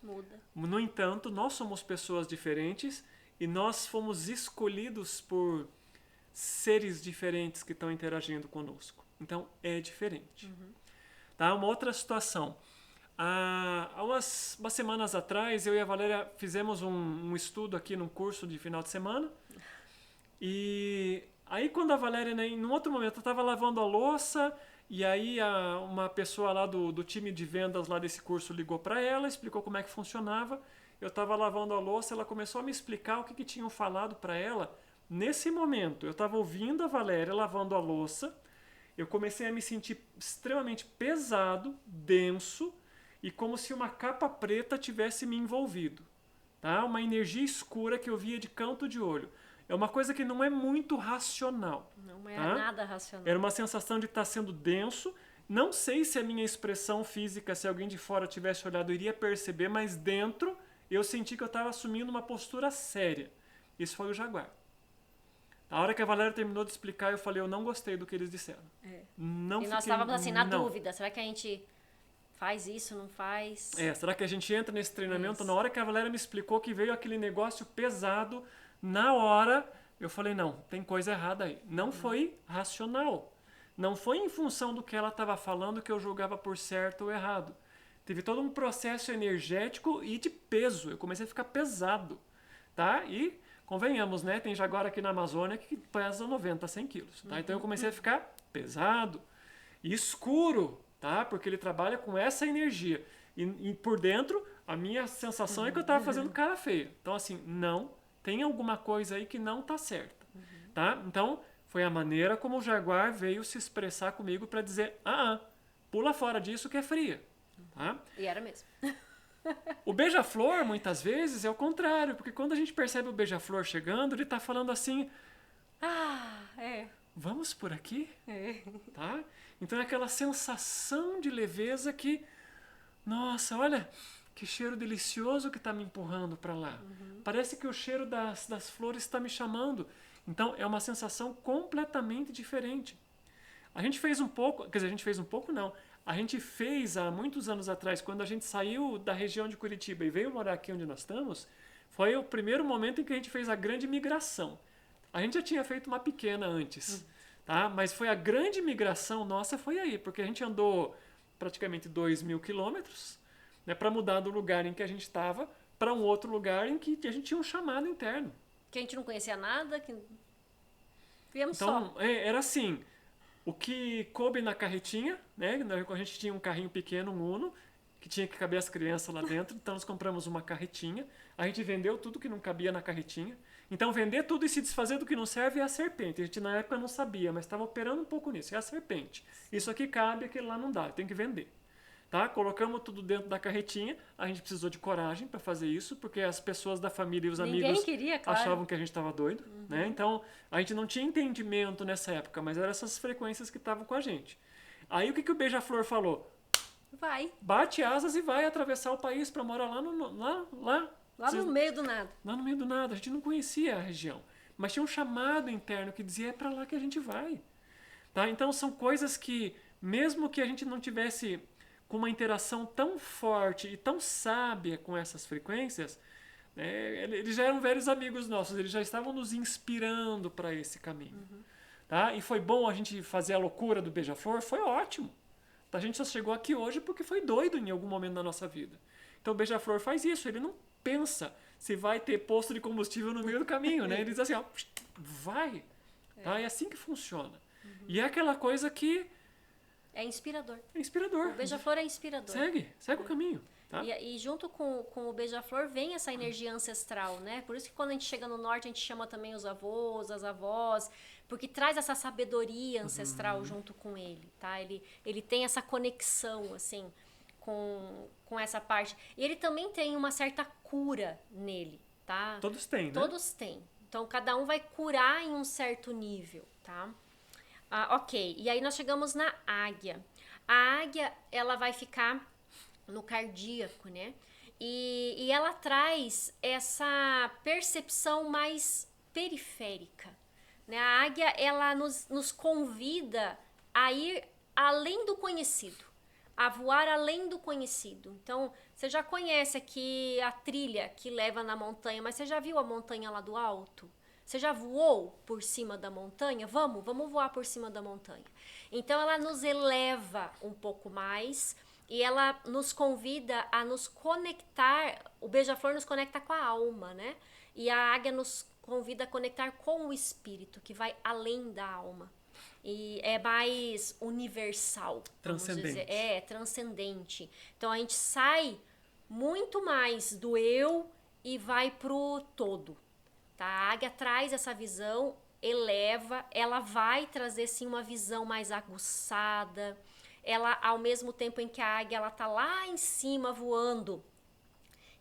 Muda. No entanto, nós somos pessoas diferentes e nós fomos escolhidos por seres diferentes que estão interagindo conosco. Então, é diferente. Tá? Uma outra situação. Há umas semanas atrás, eu e a Valéria fizemos um estudo aqui num curso de final de semana. E aí, quando a Valéria, né, em um outro momento, eu estava lavando a louça, e aí uma pessoa lá do time de vendas lá desse curso ligou para ela, explicou como é que funcionava. Eu estava lavando a louça, ela começou a me explicar o que tinham falado para ela. Nesse momento, eu estava ouvindo a Valéria lavando a louça, eu comecei a me sentir extremamente pesado, denso, e como se uma capa preta tivesse me envolvido. Tá? Uma energia escura que eu via de canto de olho. É uma coisa que não é muito racional. Não é tá? nada racional. Era uma sensação de estar sendo denso. Não sei se a minha expressão física, se alguém de fora tivesse olhado, iria perceber, mas dentro eu senti que eu estava assumindo uma postura séria. Isso foi o jaguar. A hora que a Valéria terminou de explicar, eu falei, eu não gostei do que eles disseram. Não E nós fiquei- estávamos assim, na não. dúvida. Será que a gente faz isso, não faz? Será que a gente entra nesse treinamento? Isso. Na hora que a Valéria me explicou que veio aquele negócio pesado, na hora eu falei, não, tem coisa errada aí. Não foi racional. Não foi em função do que ela estava falando que eu julgava por certo ou errado. Teve todo um processo energético e de peso. Eu comecei a ficar pesado. Tá? E, convenhamos, né? Tem jaguar aqui na Amazônia que pesa 90, 100 quilos. Tá? Então eu comecei a ficar pesado e escuro. Tá? Porque ele trabalha com essa energia. E por dentro, a minha sensação é que eu estava fazendo cara feia. Então, assim, não, tem alguma coisa aí que não está certa. Tá? Então, foi a maneira como o jaguar veio se expressar comigo para dizer, pula fora disso que é fria. Tá? E era mesmo. O beija-flor, muitas vezes, é o contrário. Porque quando a gente percebe o beija-flor chegando, ele está falando assim, vamos por aqui? Tá? Então é aquela sensação de leveza que, nossa, olha que cheiro delicioso que está me empurrando para lá. Parece que o cheiro das flores está me chamando. Então é uma sensação completamente diferente. A gente fez um pouco, quer dizer, a gente fez um pouco não. A gente fez há muitos anos atrás, quando a gente saiu da região de Curitiba e veio morar aqui onde nós estamos, foi o primeiro momento em que a gente fez a grande migração. A gente já tinha feito uma pequena antes. Tá? Mas foi a grande migração nossa, foi aí, porque a gente andou praticamente 2.000 quilômetros, né, para mudar do lugar em que a gente estava para um outro lugar em que a gente tinha um chamado interno. Que a gente não conhecia nada, que viemos Então, só. era assim, o que coube na carretinha, né, a gente tinha um carrinho pequeno, um Uno, que tinha que caber as crianças lá dentro, então nós compramos uma carretinha, a gente vendeu tudo que não cabia na carretinha. Então, vender tudo e se desfazer do que não serve é a serpente. A gente, na época, não sabia, mas estava operando um pouco nisso. É a serpente. Isso aqui cabe, aquele lá não dá. Tem que vender. Tá? Colocamos tudo dentro da carretinha. A gente precisou de coragem para fazer isso, porque as pessoas da família e os amigos queria, claro. achavam que a gente estava doido. Né? Então, a gente não tinha entendimento nessa época, mas eram essas frequências que estavam com a gente. Aí, o que o beija-flor falou? Vai. Bate asas e vai atravessar o país para morar lá Lá no meio do nada. Lá no meio do nada, a gente não conhecia a região. Mas tinha um chamado interno que dizia, é para lá que a gente vai. Tá? Então são coisas que, mesmo que a gente não tivesse com uma interação tão forte e tão sábia com essas frequências, né, eles já eram velhos amigos nossos, eles já estavam nos inspirando para esse caminho. Tá? E foi bom a gente fazer a loucura do Beija-Flor? Foi ótimo. A gente só chegou aqui hoje porque foi doido em algum momento da nossa vida. Então o Beija-Flor faz isso, ele não pensa se vai ter posto de combustível no meio do caminho, né? Ele diz assim, ó, vai. Tá? É assim que funciona. E é aquela coisa que... É inspirador. É inspirador. O Beija-Flor é inspirador. Segue o caminho. Tá? E junto com o Beija-Flor vem essa energia ancestral, né? Por isso que quando a gente chega no norte, a gente chama também os avós, as avós, porque traz essa sabedoria ancestral junto com ele, tá? Ele tem essa conexão, assim, com essa parte. E ele também tem uma certa cura nele, tá? Todos têm, né? Todos têm. Então, cada um vai curar em um certo nível, tá? Ok, e aí nós chegamos na águia. A águia, ela vai ficar no cardíaco, né? E ela traz essa percepção mais periférica, né? A águia, ela nos convida a ir além do conhecido, a voar além do conhecido. Então, você já conhece aqui a trilha que leva na montanha, mas você já viu a montanha lá do alto? Você já voou por cima da montanha? Vamos voar por cima da montanha. Então, ela nos eleva um pouco mais e ela nos convida a nos conectar. O Beija-Flor nos conecta com a alma, né? E a águia nos convida a conectar com o espírito, que vai além da alma. E é mais universal. Transcendente. É transcendente. Então, a gente sai muito mais do eu e vai pro todo. Tá? A águia traz essa visão, eleva, ela vai trazer sim uma visão mais aguçada. Ela, ao mesmo tempo em que a águia ela tá lá em cima voando,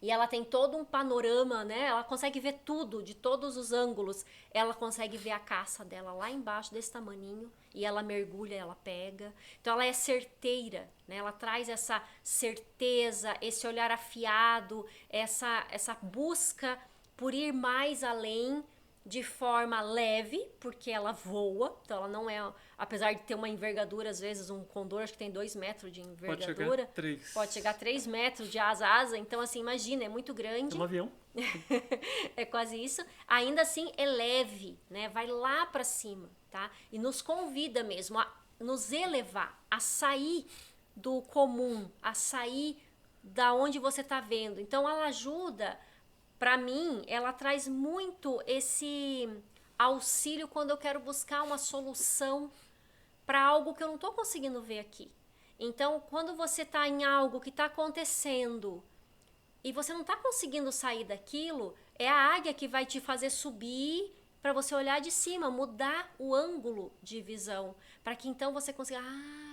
e ela tem todo um panorama, né? Ela consegue ver tudo, de todos os ângulos. Ela consegue ver a caça dela lá embaixo, desse tamaninho, e ela mergulha, ela pega. Então ela é certeira, né? Ela traz essa certeza, esse olhar afiado, essa busca por ir mais além de forma leve, porque ela voa, então ela não é, apesar de ter uma envergadura, às vezes um condor acho que tem 2 metros de envergadura, pode chegar a 3 metros de asa, então assim, imagina, é muito grande. É um avião. É quase isso. Ainda assim é leve, né? Vai lá para cima, tá? E nos convida mesmo a nos elevar, a sair do comum, a sair da onde você tá vendo. Então ela ajuda. Para mim, ela traz muito esse auxílio quando eu quero buscar uma solução para algo que eu não estou conseguindo ver aqui. Então, quando você está em algo que está acontecendo e você não está conseguindo sair daquilo, é a águia que vai te fazer subir para você olhar de cima, mudar o ângulo de visão, para que então você consiga,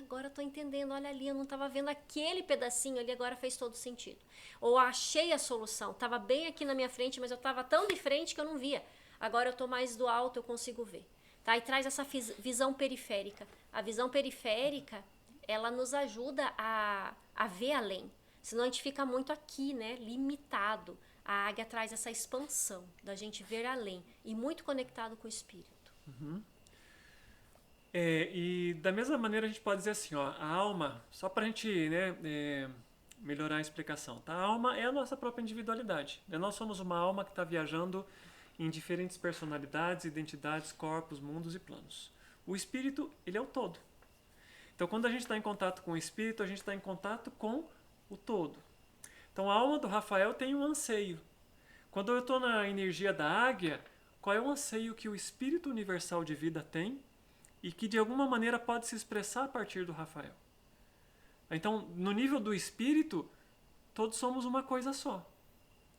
agora eu tô entendendo, olha ali, eu não estava vendo aquele pedacinho ali, agora fez todo sentido. Ou achei a solução, estava bem aqui na minha frente, mas eu estava tão de frente que eu não via. Agora eu tô mais do alto, eu consigo ver. Tá? E traz essa visão periférica. A visão periférica, ela nos ajuda a ver além. Senão a gente fica muito aqui, né, limitado. A águia traz essa expansão da gente ver além e muito conectado com o espírito. E da mesma maneira a gente pode dizer assim, ó, a alma, só para a gente, né, melhorar a explicação, tá? A alma é a nossa própria individualidade. Né? Nós somos uma alma que está viajando em diferentes personalidades, identidades, corpos, mundos e planos. O espírito, ele é o todo. Então, quando a gente está em contato com o espírito, a gente está em contato com o todo. Então, a alma do Rafael tem um anseio. Quando eu estou na energia da águia, qual é o anseio que o espírito universal de vida tem e que, de alguma maneira, pode se expressar a partir do Rafael? Então, no nível do espírito, todos somos uma coisa só.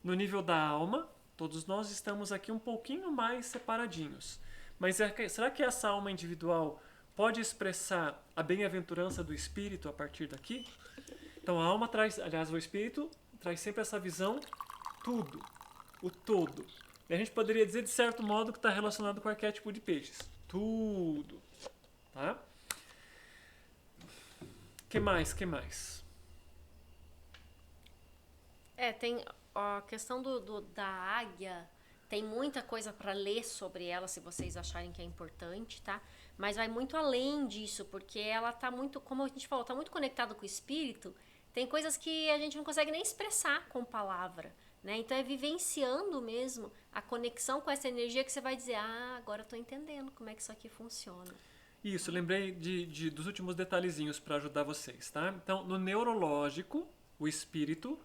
No nível da alma, todos nós estamos aqui um pouquinho mais separadinhos. Mas será que essa alma individual pode expressar a bem-aventurança do espírito a partir daqui? Então a alma traz, aliás, o espírito traz sempre essa visão, tudo, o todo. E a gente poderia dizer, de certo modo, que está relacionado com o arquétipo de peixes. Tudo. Tá? Que mais? Tem a questão da águia, tem muita coisa para ler sobre ela, se vocês acharem que é importante, tá? Mas vai muito além disso, porque ela tá muito, como a gente falou, tá muito conectada com o espírito. Tem coisas que a gente não consegue nem expressar com palavra, né? Então é vivenciando mesmo a conexão com essa energia que você vai dizer, agora eu tô entendendo como é que isso aqui funciona. Isso, lembrei dos últimos detalhezinhos para ajudar vocês, tá? Então, no neurológico, o espírito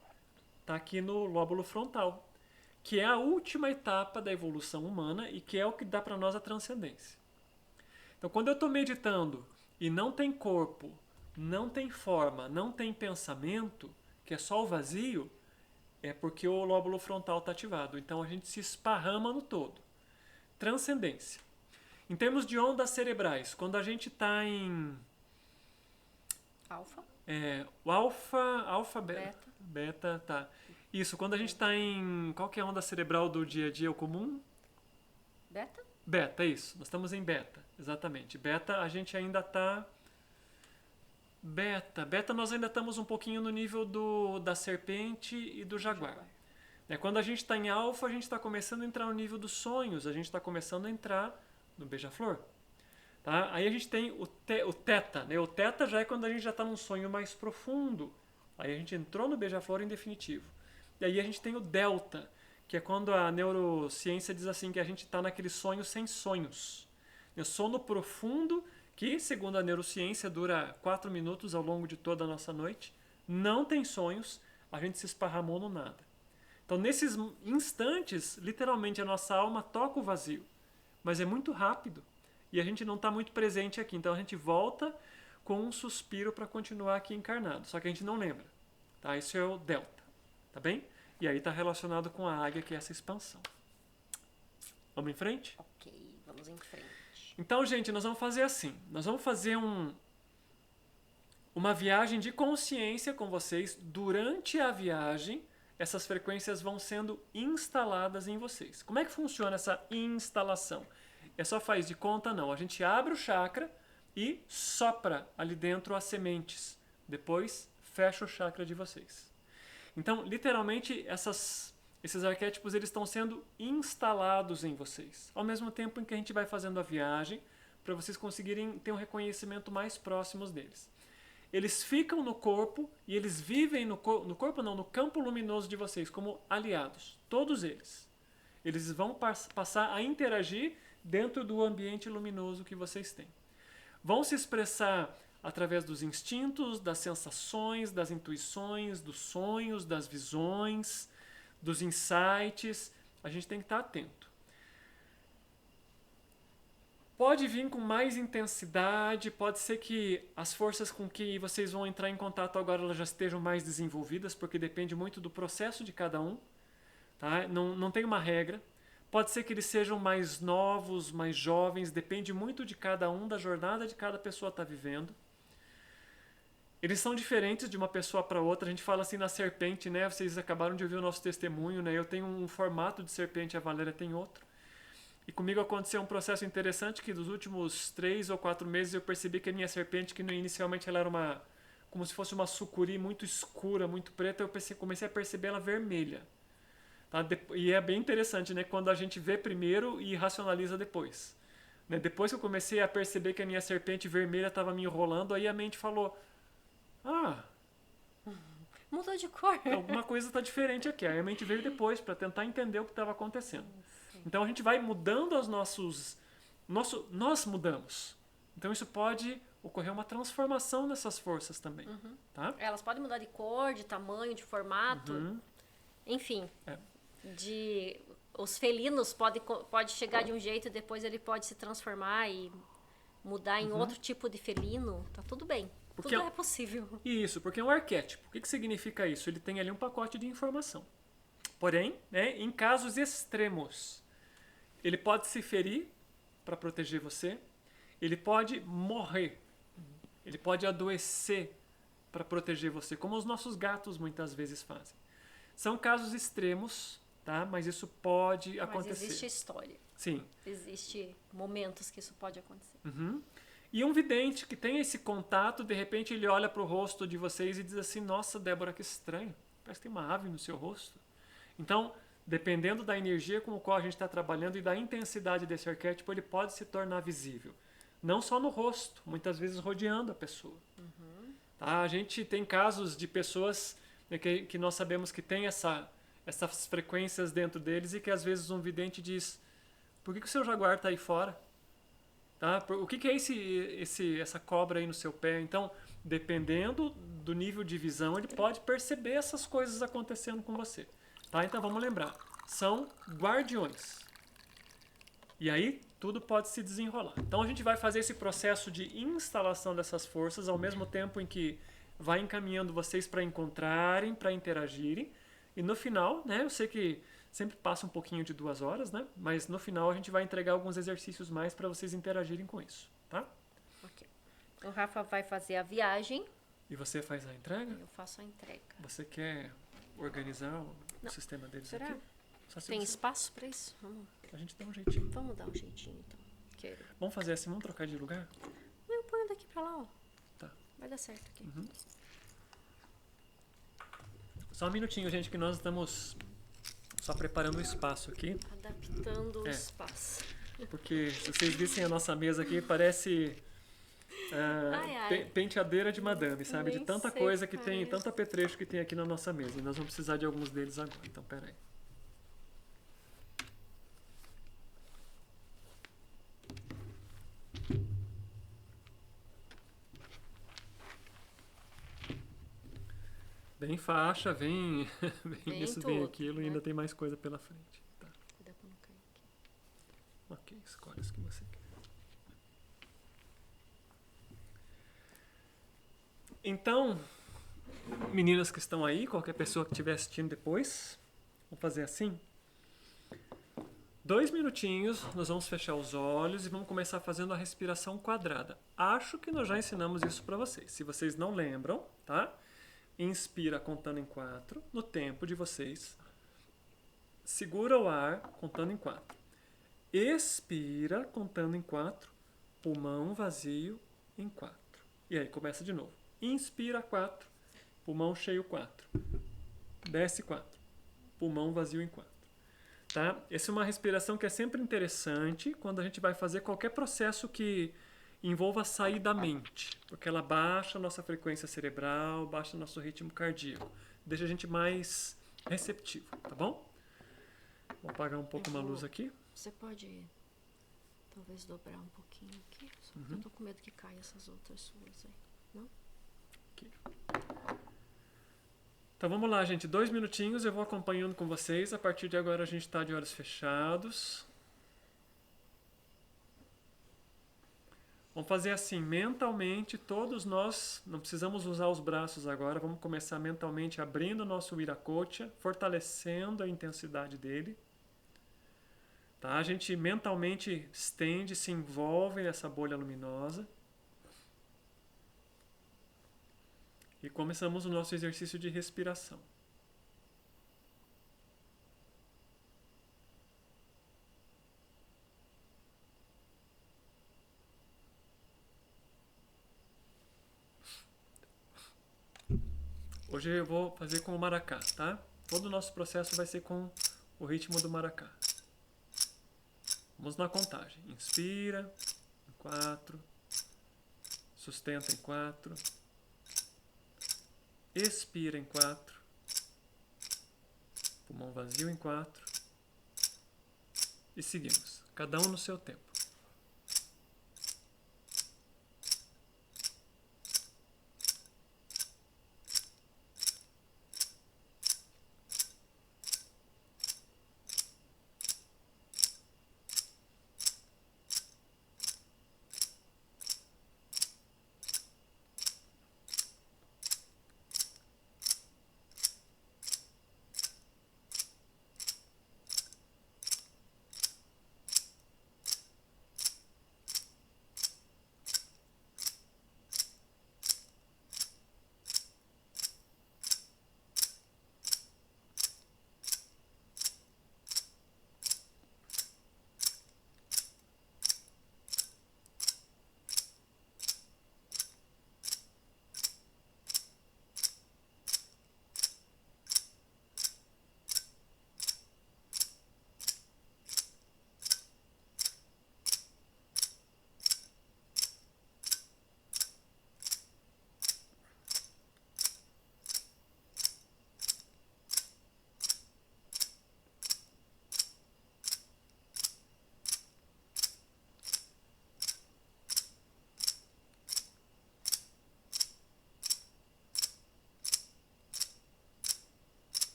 está aqui no lóbulo frontal, que é a última etapa da evolução humana e que é o que dá para nós a transcendência. Então, quando eu estou meditando e não tem corpo, não tem forma, não tem pensamento, que é só o vazio, é porque o lóbulo frontal está ativado. Então, a gente se esparrama no todo. Transcendência. Em termos de ondas cerebrais, quando a gente está em... Alfa. O alfa, beta, tá. Isso, quando a gente está em... Qual que é a onda cerebral do dia a dia, o comum? Beta? Beta, isso. Nós estamos em beta, exatamente. Beta, a gente ainda está... Beta, nós ainda estamos um pouquinho no nível da serpente e do jaguar. Quando a gente está em alfa, a gente está começando a entrar no nível dos sonhos, a gente está começando a entrar no beija-flor. Tá? Aí a gente tem o teta. Né? O teta já é quando a gente já está num sonho mais profundo. Aí a gente entrou no beija-flor em definitivo. E aí a gente tem o delta, que é quando a neurociência diz assim que a gente está naquele sonho sem sonhos. É sono profundo que, segundo a neurociência, dura 4 minutos ao longo de toda a nossa noite. Não tem sonhos, a gente se esparramou no nada. Então, nesses instantes, literalmente, a nossa alma toca o vazio. Mas é muito rápido e a gente não está muito presente aqui. Então, a gente volta com um suspiro para continuar aqui encarnado. Só que a gente não lembra. Tá? Isso é o delta. Tá bem? E aí está relacionado com a águia, que é essa expansão. Vamos em frente? Ok, vamos em frente. Então, gente, nós vamos fazer assim. Nós vamos fazer uma viagem de consciência com vocês. Durante a viagem, essas frequências vão sendo instaladas em vocês. Como é que funciona essa instalação? É só faz de conta? Não. A gente abre o chakra e sopra ali dentro as sementes. Depois, fecha o chakra de vocês. Então, literalmente, esses arquétipos eles estão sendo instalados em vocês. Ao mesmo tempo em que a gente vai fazendo a viagem, para vocês conseguirem ter um reconhecimento mais próximos deles. Eles ficam no corpo e eles vivem no corpo não, no campo luminoso de vocês, como aliados. Todos eles. Eles vão passar a interagir dentro do ambiente luminoso que vocês têm. Vão se expressar através dos instintos, das sensações, das intuições, dos sonhos, das visões, dos insights. A gente tem que estar atento. Pode vir com mais intensidade, pode ser que as forças com que vocês vão entrar em contato agora elas já estejam mais desenvolvidas, porque depende muito do processo de cada um. Tá? Não tem uma regra. Pode ser que eles sejam mais novos, mais jovens, depende muito de cada um, da jornada de cada pessoa está vivendo. Eles são diferentes de uma pessoa para outra. A gente fala assim na serpente, né? Vocês acabaram de ouvir o nosso testemunho, né? Eu tenho um formato de serpente, a Valéria tem outro. E comigo aconteceu um processo interessante que dos últimos 3 ou 4 meses eu percebi que a minha serpente, que inicialmente ela era como se fosse uma sucuri muito escura, muito preta, eu comecei a perceber ela vermelha. Tá? E é bem interessante, né? Quando a gente vê primeiro e racionaliza depois. Né? Depois que eu comecei a perceber que a minha serpente vermelha estava me enrolando, aí a mente falou, mudou de cor. Alguma coisa está diferente aqui. Aí a mente veio depois para tentar entender o que estava acontecendo. Então a gente vai mudando nós mudamos. Então isso pode ocorrer uma transformação nessas forças também. Tá? Elas podem mudar de cor, de tamanho, de formato. Enfim. Os felinos pode chegar de um jeito e depois ele pode se transformar e mudar em outro tipo de felino. Tá tudo bem. Tudo é possível. Isso, porque é um arquétipo. O que significa isso? Ele tem ali um pacote de informação. Porém, né, em casos extremos, ele pode se ferir para proteger você, ele pode morrer, ele pode adoecer para proteger você, como os nossos gatos muitas vezes fazem. São casos extremos, tá? Mas isso pode acontecer. Mas existe história. Sim. Existe momentos que isso pode acontecer. E um vidente que tem esse contato, de repente ele olha para o rosto de vocês e diz assim, nossa, Débora, que estranho, parece que tem uma ave no seu rosto. Então, dependendo da energia com a qual a gente está trabalhando e da intensidade desse arquétipo, ele pode se tornar visível. Não só no rosto, muitas vezes rodeando a pessoa. Tá? A gente tem casos de pessoas, né, que nós sabemos que tem essas frequências dentro deles e que às vezes um vidente diz: por que o seu jaguar está aí fora? Tá? O que é essa cobra aí no seu pé? Então, dependendo do nível de visão, ele pode perceber essas coisas acontecendo com você. Tá? Então vamos lembrar, são guardiões. E aí tudo pode se desenrolar. Então a gente vai fazer esse processo de instalação dessas forças ao mesmo tempo em que vai encaminhando vocês para encontrarem, para interagirem. E no final, né, eu sei que sempre passa um pouquinho de 2 horas, né? Mas no final a gente vai entregar alguns exercícios mais para vocês interagirem com isso, tá? Ok. O Rafa vai fazer a viagem. E você faz a entrega? Eu faço a entrega. Você quer organizar o sistema deles Será? aqui? Só se Tem você- espaço para isso? A gente dá um jeitinho. Vamos dar um jeitinho, então. Quero. Vamos fazer assim, vamos trocar de lugar? Eu ponho daqui pra lá, ó. Tá. Vai dar certo aqui. Só um minutinho, gente, que nós estamos só preparando o espaço aqui. Adaptando o É. espaço. Porque se vocês vissem a nossa mesa aqui, parece Ai, ai. penteadeira de madame, sabe? De Nem tanta sei coisa o que que tem, parece. tanto apetrecho que tem aqui na nossa mesa. E nós vamos precisar de alguns deles agora. Então, peraí. Bem faixa, vem Vem isso, vem tudo, aquilo, e né? ainda tem mais coisa pela frente. Tá. Cuidado pra não cair aqui. Ok, escolhe as que você quer. Então, meninas que estão aí, qualquer pessoa que estiver assistindo depois, vamos fazer assim. 2 minutinhos, nós vamos fechar os olhos e vamos começar fazendo a respiração quadrada. Acho que nós já ensinamos isso para vocês. Se vocês não lembram, tá? Inspira contando em 4, no tempo de vocês. Segura o ar contando em 4. Expira contando em 4. Pulmão vazio em 4. E aí começa de novo. Inspira 4. Pulmão cheio 4. Desce 4. Pulmão vazio em 4. Tá? Essa é uma respiração que é sempre interessante quando a gente vai fazer qualquer processo que envolva sair da mente, porque ela baixa a nossa frequência cerebral, baixa o nosso ritmo cardíaco, deixa a gente mais receptivo, tá bom? Vou apagar um pouco uma luz aqui. Você pode talvez dobrar um pouquinho aqui? Só que eu tô com medo que caia essas outras suas aí. Não? Aqui. Então vamos lá, gente. 2 minutinhos, eu vou acompanhando com vocês. A partir de agora a gente está de olhos fechados. Vamos fazer assim, mentalmente, todos nós, não precisamos usar os braços agora, vamos começar mentalmente abrindo o nosso Viracocha, fortalecendo a intensidade dele. Tá? A gente mentalmente estende, se envolve nessa bolha luminosa. E começamos o nosso exercício de respiração. Hoje eu vou fazer com o maracá, tá? Todo o nosso processo vai ser com o ritmo do maracá. Vamos na contagem. Inspira em 4. Sustenta em 4. Expira em 4. Pulmão vazio em 4. E seguimos. Cada um no seu tempo.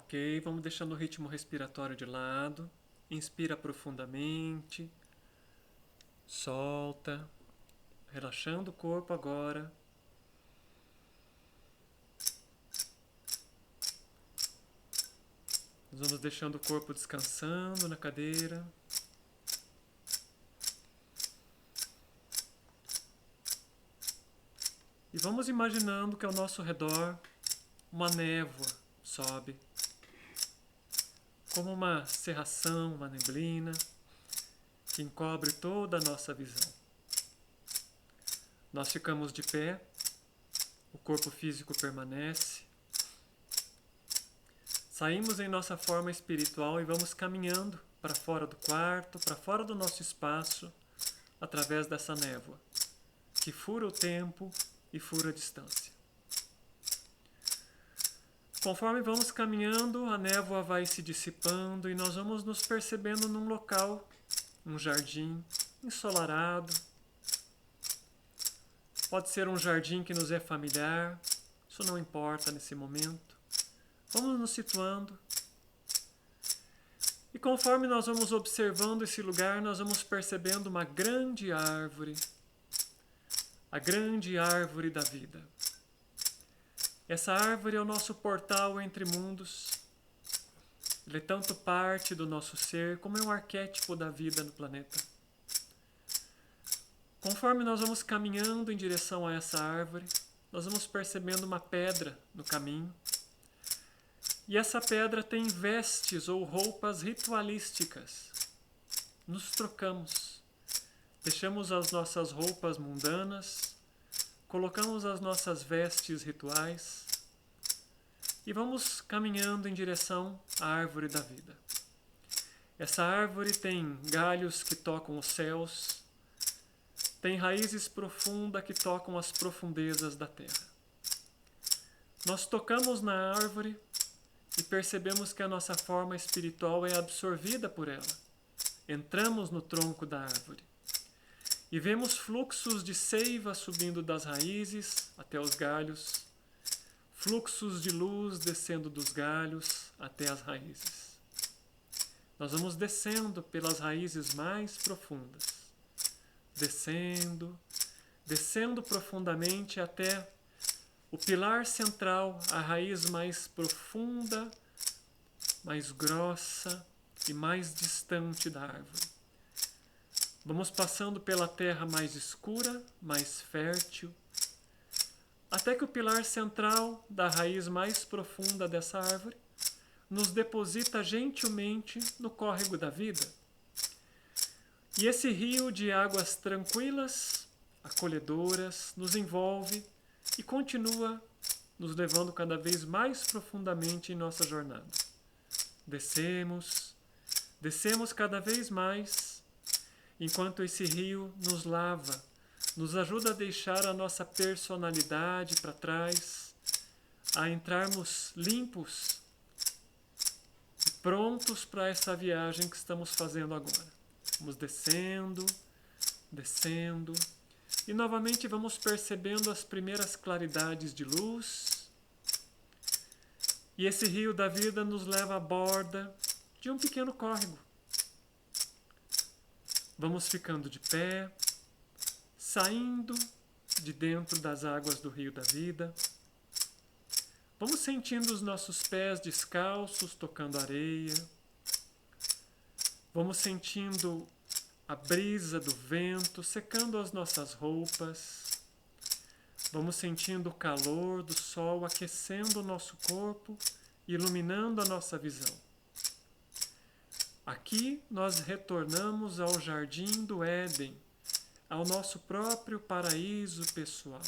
Ok, vamos deixando o ritmo respiratório de lado. Inspira profundamente. Solta. Relaxando o corpo agora. Nós vamos deixando o corpo descansando na cadeira. E vamos imaginando que ao nosso redor uma névoa sobe, como uma cerração, uma neblina, que encobre toda a nossa visão. Nós ficamos de pé, o corpo físico permanece. Saímos em nossa forma espiritual e vamos caminhando para fora do quarto, para fora do nosso espaço, através dessa névoa, que fura o tempo e fura a distância. Conforme vamos caminhando, a névoa vai se dissipando e nós vamos nos percebendo num local, um jardim ensolarado. Pode ser um jardim que nos é familiar, isso não importa nesse momento. Vamos nos situando. E conforme nós vamos observando esse lugar, nós vamos percebendo uma grande árvore, a grande árvore da vida. Essa árvore é o nosso portal entre mundos. Ele é tanto parte do nosso ser, como é um arquétipo da vida no planeta. Conforme nós vamos caminhando em direção a essa árvore, nós vamos percebendo uma pedra no caminho. E essa pedra tem vestes ou roupas ritualísticas. Nos trocamos. Deixamos as nossas roupas mundanas, colocamos as nossas vestes rituais e vamos caminhando em direção à árvore da vida. Essa árvore tem galhos que tocam os céus, tem raízes profundas que tocam as profundezas da terra. Nós tocamos na árvore e percebemos que a nossa forma espiritual é absorvida por ela. Entramos no tronco da árvore e vemos fluxos de seiva subindo das raízes até os galhos, fluxos de luz descendo dos galhos até as raízes. Nós vamos descendo pelas raízes mais profundas, descendo profundamente até o pilar central, a raiz mais profunda, mais grossa e mais distante da árvore. Vamos passando pela terra mais escura, mais fértil, até que o pilar central da raiz mais profunda dessa árvore nos deposita gentilmente no córrego da vida. E esse rio de águas tranquilas, acolhedoras, nos envolve e continua nos levando cada vez mais profundamente em nossa jornada. Descemos cada vez mais, enquanto esse rio nos lava, nos ajuda a deixar a nossa personalidade para trás, a entrarmos limpos e prontos para essa viagem que estamos fazendo agora. Vamos descendo, e novamente vamos percebendo as primeiras claridades de luz. E esse rio da vida nos leva à borda de um pequeno córrego. Vamos ficando de pé, saindo de dentro das águas do rio da vida. Vamos sentindo os nossos pés descalços tocando areia. Vamos sentindo a brisa do vento secando as nossas roupas. Vamos sentindo o calor do sol aquecendo o nosso corpo e iluminando a nossa visão. Aqui nós retornamos ao jardim do Éden, ao nosso próprio paraíso pessoal.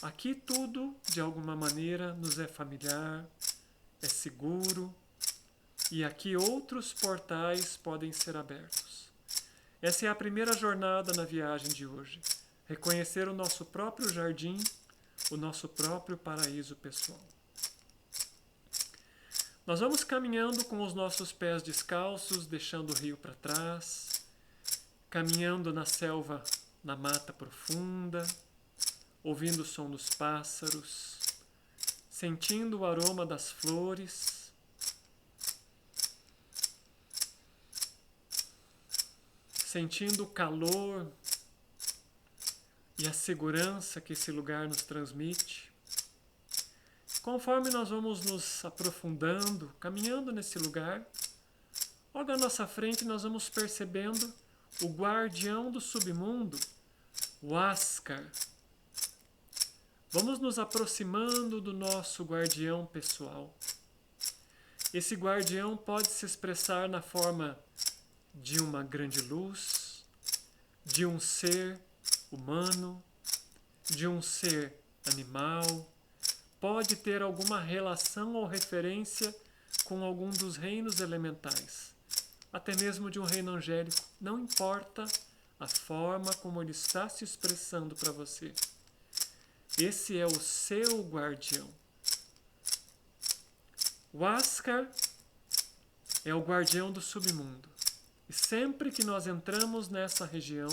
Aqui tudo, de alguma maneira, nos é familiar, é seguro, e aqui outros portais podem ser abertos. Essa é a primeira jornada na viagem de hoje. Reconhecer o nosso próprio jardim, o nosso próprio paraíso pessoal. Nós vamos caminhando com os nossos pés descalços, deixando o rio para trás, caminhando na selva, na mata profunda, ouvindo o som dos pássaros, sentindo o aroma das flores, sentindo o calor e a segurança que esse lugar nos transmite. Conforme nós vamos nos aprofundando, caminhando nesse lugar, logo à nossa frente nós vamos percebendo o guardião do submundo, o Ascar. Vamos nos aproximando do nosso guardião pessoal. Esse guardião pode se expressar na forma de uma grande luz, de um ser humano, de um ser animal, pode ter alguma relação ou referência com algum dos reinos elementais, até mesmo de um reino angélico. Não importa a forma como ele está se expressando para você. Esse é o seu guardião. O Ascar é o guardião do submundo. E sempre que nós entramos nessa região,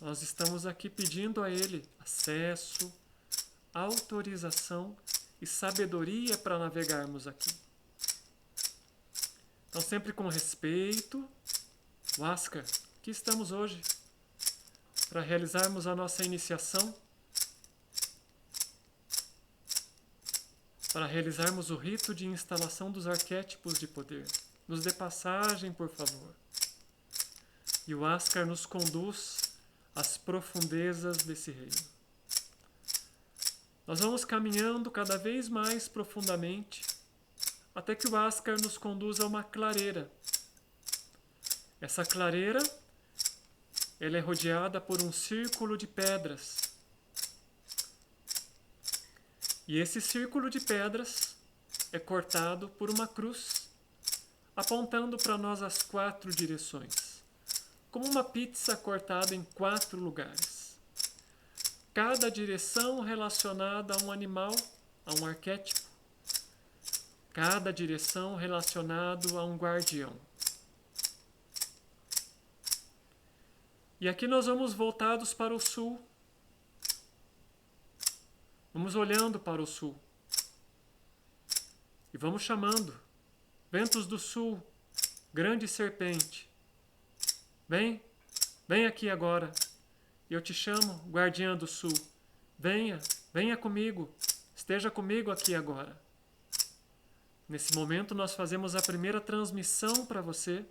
nós estamos aqui pedindo a ele acesso, autorização e sabedoria para navegarmos aqui. Então, sempre com respeito, o Ascar, aqui estamos hoje para realizarmos a nossa iniciação, para realizarmos o rito de instalação dos arquétipos de poder. Nos dê passagem, por favor. E o Ascar nos conduz às profundezas desse reino. Nós vamos caminhando cada vez mais profundamente, até que o Ascar nos conduza a uma clareira. Essa clareira, ela é rodeada por um círculo de pedras. E esse círculo de pedras é cortado por uma cruz, apontando para nós as 4 direções, como uma pizza cortada em 4 lugares. Cada direção relacionada a um animal, a um arquétipo. Cada direção relacionada a um guardião. E aqui nós vamos voltados para o sul. Vamos olhando para o sul. E vamos chamando. Ventos do sul, grande serpente. Vem aqui agora. Eu te chamo, guardiã do sul. Venha comigo. Esteja comigo aqui agora. Nesse momento nós fazemos a primeira transmissão para você.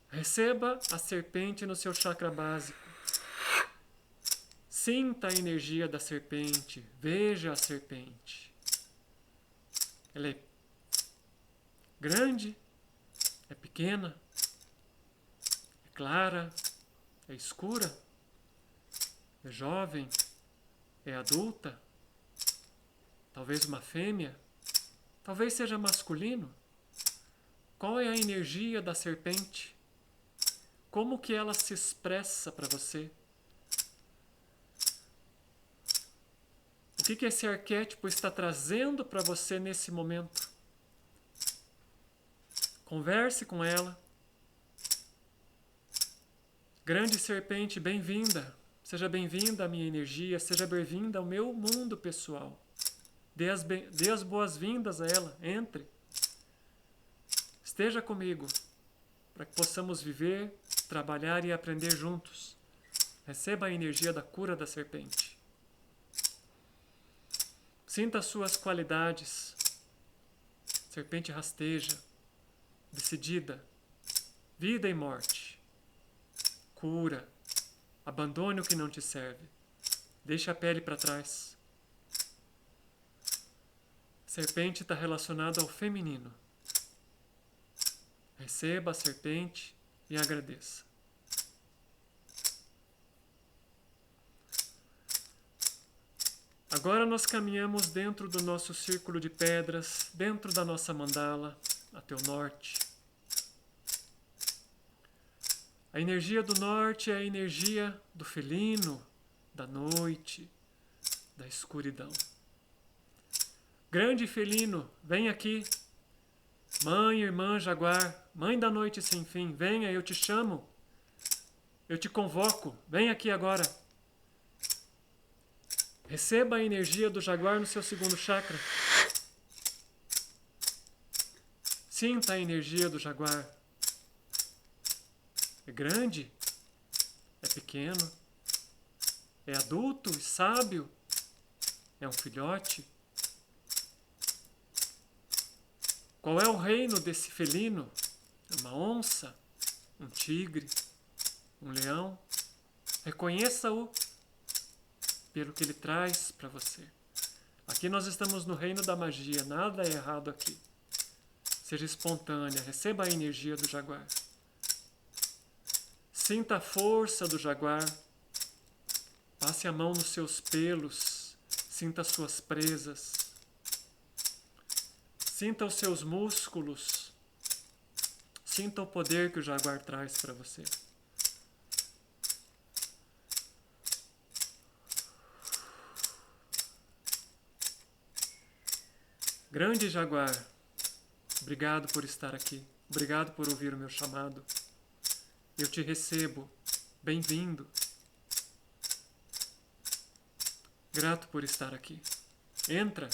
Receba a serpente no seu chakra básico. Sinta a energia da serpente. Veja a serpente. Ela é grande, é pequena, é clara, é escura, é jovem, é adulta, talvez uma fêmea, talvez seja masculino. Qual é a energia da serpente? Como que ela se expressa para você? O que esse arquétipo está trazendo para você nesse momento? Converse com ela. Grande serpente, bem-vinda. Seja bem-vinda à minha energia, seja bem-vinda ao meu mundo pessoal. Dê as boas-vindas a ela, entre. Esteja comigo, para que possamos viver, trabalhar e aprender juntos. Receba a energia da cura da serpente. Sinta as suas qualidades. Serpente rasteja, decidida, vida e morte. Cura, abandone o que não te serve. Deixe a pele para trás. Serpente está relacionada ao feminino. Receba a serpente e agradeça. Agora nós caminhamos dentro do nosso círculo de pedras, dentro da nossa mandala, até o norte. A energia do norte é a energia do felino, da noite, da escuridão. Grande felino, vem aqui. Mãe, irmã, jaguar, mãe da noite sem fim, venha, eu te chamo. Eu te convoco, vem aqui agora. Receba a energia do jaguar no seu segundo chakra. Sinta a energia do jaguar. É grande? É pequeno? É adulto e sábio? É um filhote? Qual é o reino desse felino? É uma onça? Um tigre? Um leão? Reconheça-o pelo que ele traz para você. Aqui nós estamos no reino da magia, nada é errado aqui. Seja espontânea, receba a energia do jaguar. Sinta a força do jaguar. Passe a mão nos seus pelos, sinta as suas presas. Sinta os seus músculos. Sinta o poder que o jaguar traz para você. Grande jaguar, obrigado por estar aqui. Obrigado por ouvir o meu chamado. Eu te recebo. Bem-vindo. Grato por estar aqui. Entra,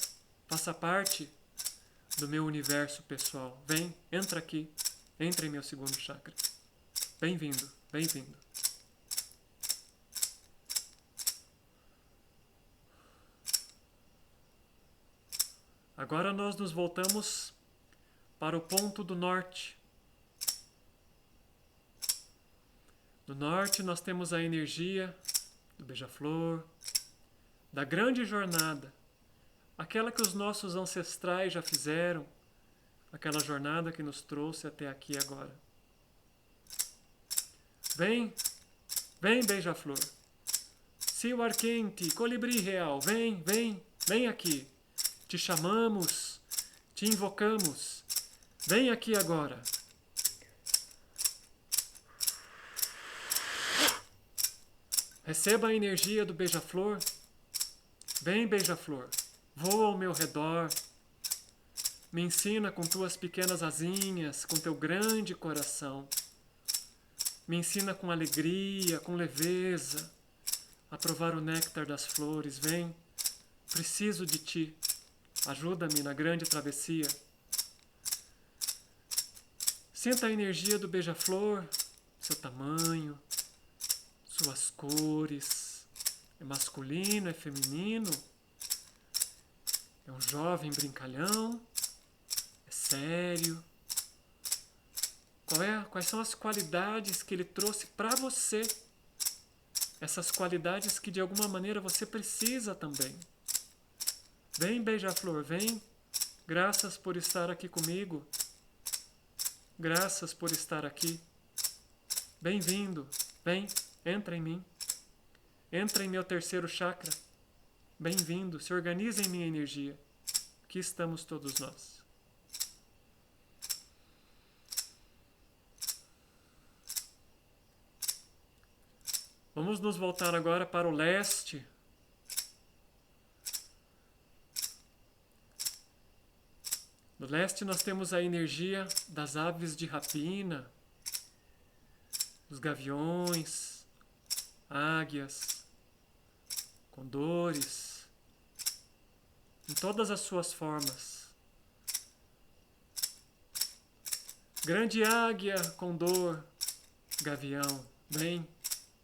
faça parte do meu universo pessoal. Vem, entra aqui. Entra em meu segundo chakra. Bem-vindo, bem-vindo. Agora nós nos voltamos para o ponto do norte. No norte nós temos a energia do beija-flor, da grande jornada, aquela que os nossos ancestrais já fizeram, aquela jornada que nos trouxe até aqui agora. Vem, vem beija-flor, cio arquente, colibri real, vem, vem, vem aqui. Te chamamos, te invocamos. Vem aqui agora. Receba a energia do beija-flor. Vem, beija-flor, voa ao meu redor. Me ensina com tuas pequenas asinhas, com teu grande coração. Me ensina com alegria, com leveza, a provar o néctar das flores. Vem, preciso de ti. Ajuda-me na grande travessia. Sinta a energia do beija-flor, seu tamanho, suas cores. É masculino, é feminino? É um jovem brincalhão? É sério? Quais são as qualidades que ele trouxe para você? Essas qualidades que de alguma maneira você precisa também. Vem, beija-flor, vem. Graças por estar aqui comigo. Graças por estar aqui. Bem-vindo. Vem, entra em mim. Entra em meu terceiro chakra. Bem-vindo. Se organiza em minha energia. Aqui estamos todos nós. Vamos nos voltar agora para o leste. No leste nós temos a energia das aves de rapina, dos gaviões, águias, condores, em todas as suas formas. Grande águia, condor, gavião, vem,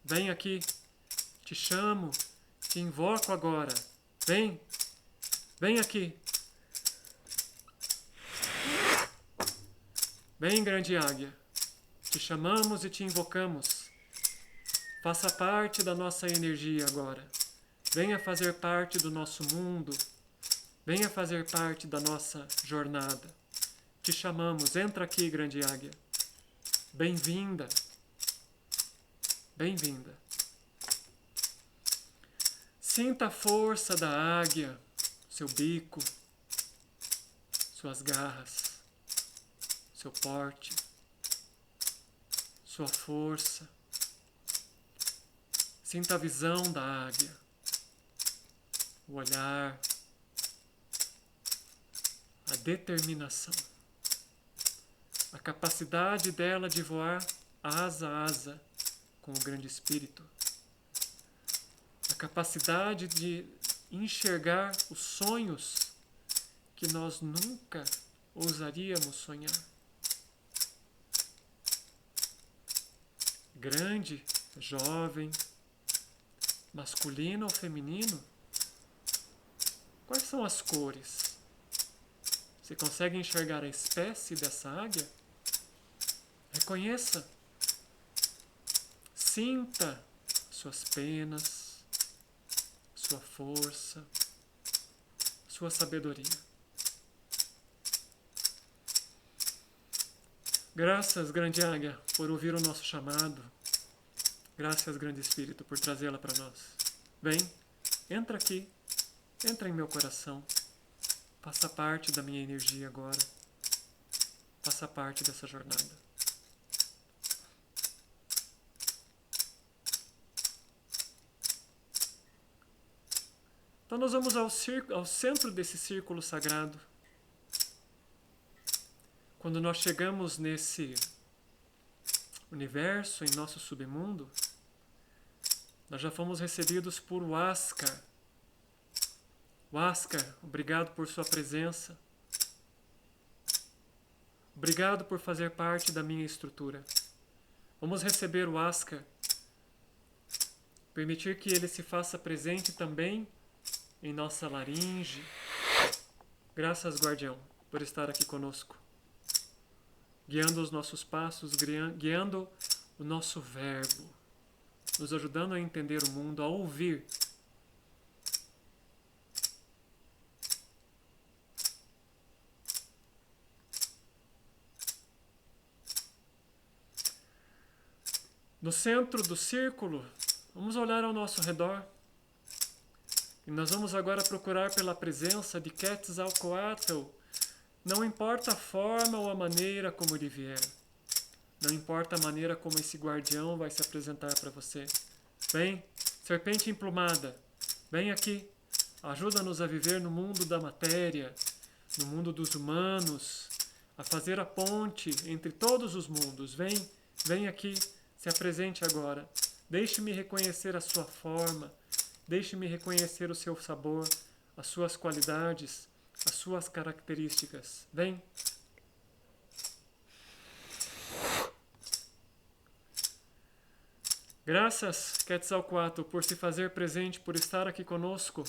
vem aqui, te chamo, te invoco agora, vem, vem aqui. Vem, grande águia, te chamamos e te invocamos. Faça parte da nossa energia agora. Venha fazer parte do nosso mundo. Venha fazer parte da nossa jornada. Te chamamos, entra aqui, grande águia. Bem-vinda. Bem-vinda. Sinta a força da águia, seu bico, suas garras. Seu porte, sua força. Sinta a visão da águia, o olhar, a determinação, a capacidade dela de voar asa a asa com o grande espírito, a capacidade de enxergar os sonhos que nós nunca ousaríamos sonhar. grande, jovem, masculino ou feminino? Quais são as cores? Você consegue enxergar a espécie dessa águia? Reconheça. Sinta suas penas, sua força, sua sabedoria. Graças, grande águia, por ouvir o nosso chamado. Graças, grande Espírito, por trazê-la para nós. Vem, entra aqui, entra em meu coração. Faça parte da minha energia agora. Faça parte dessa jornada. Então nós vamos ao centro desse círculo sagrado. Quando nós chegamos nesse universo, em nosso submundo, nós já fomos recebidos por Huáscar. Huáscar, obrigado por sua presença. Obrigado por fazer parte da minha estrutura. Vamos receber o Huáscar. Permitir que ele se faça presente também em nossa laringe. Graças, guardião, por estar aqui conosco. Guiando os nossos passos, guiando o nosso verbo, nos ajudando a entender o mundo, a ouvir. No centro do círculo, vamos olhar ao nosso redor. E nós vamos agora procurar pela presença de Quetzalcoatl. Não importa a forma ou a maneira como ele vier. Não importa a maneira como esse guardião vai se apresentar para você. Vem, serpente emplumada, vem aqui. Ajuda-nos a viver no mundo da matéria, no mundo dos humanos, a fazer a ponte entre todos os mundos. Vem, vem aqui, se apresente agora. Deixe-me reconhecer a sua forma, deixe-me reconhecer o seu sabor, as suas qualidades, as suas características. Vem. Graças, Quetzalcoatl, por se fazer presente, por estar aqui conosco.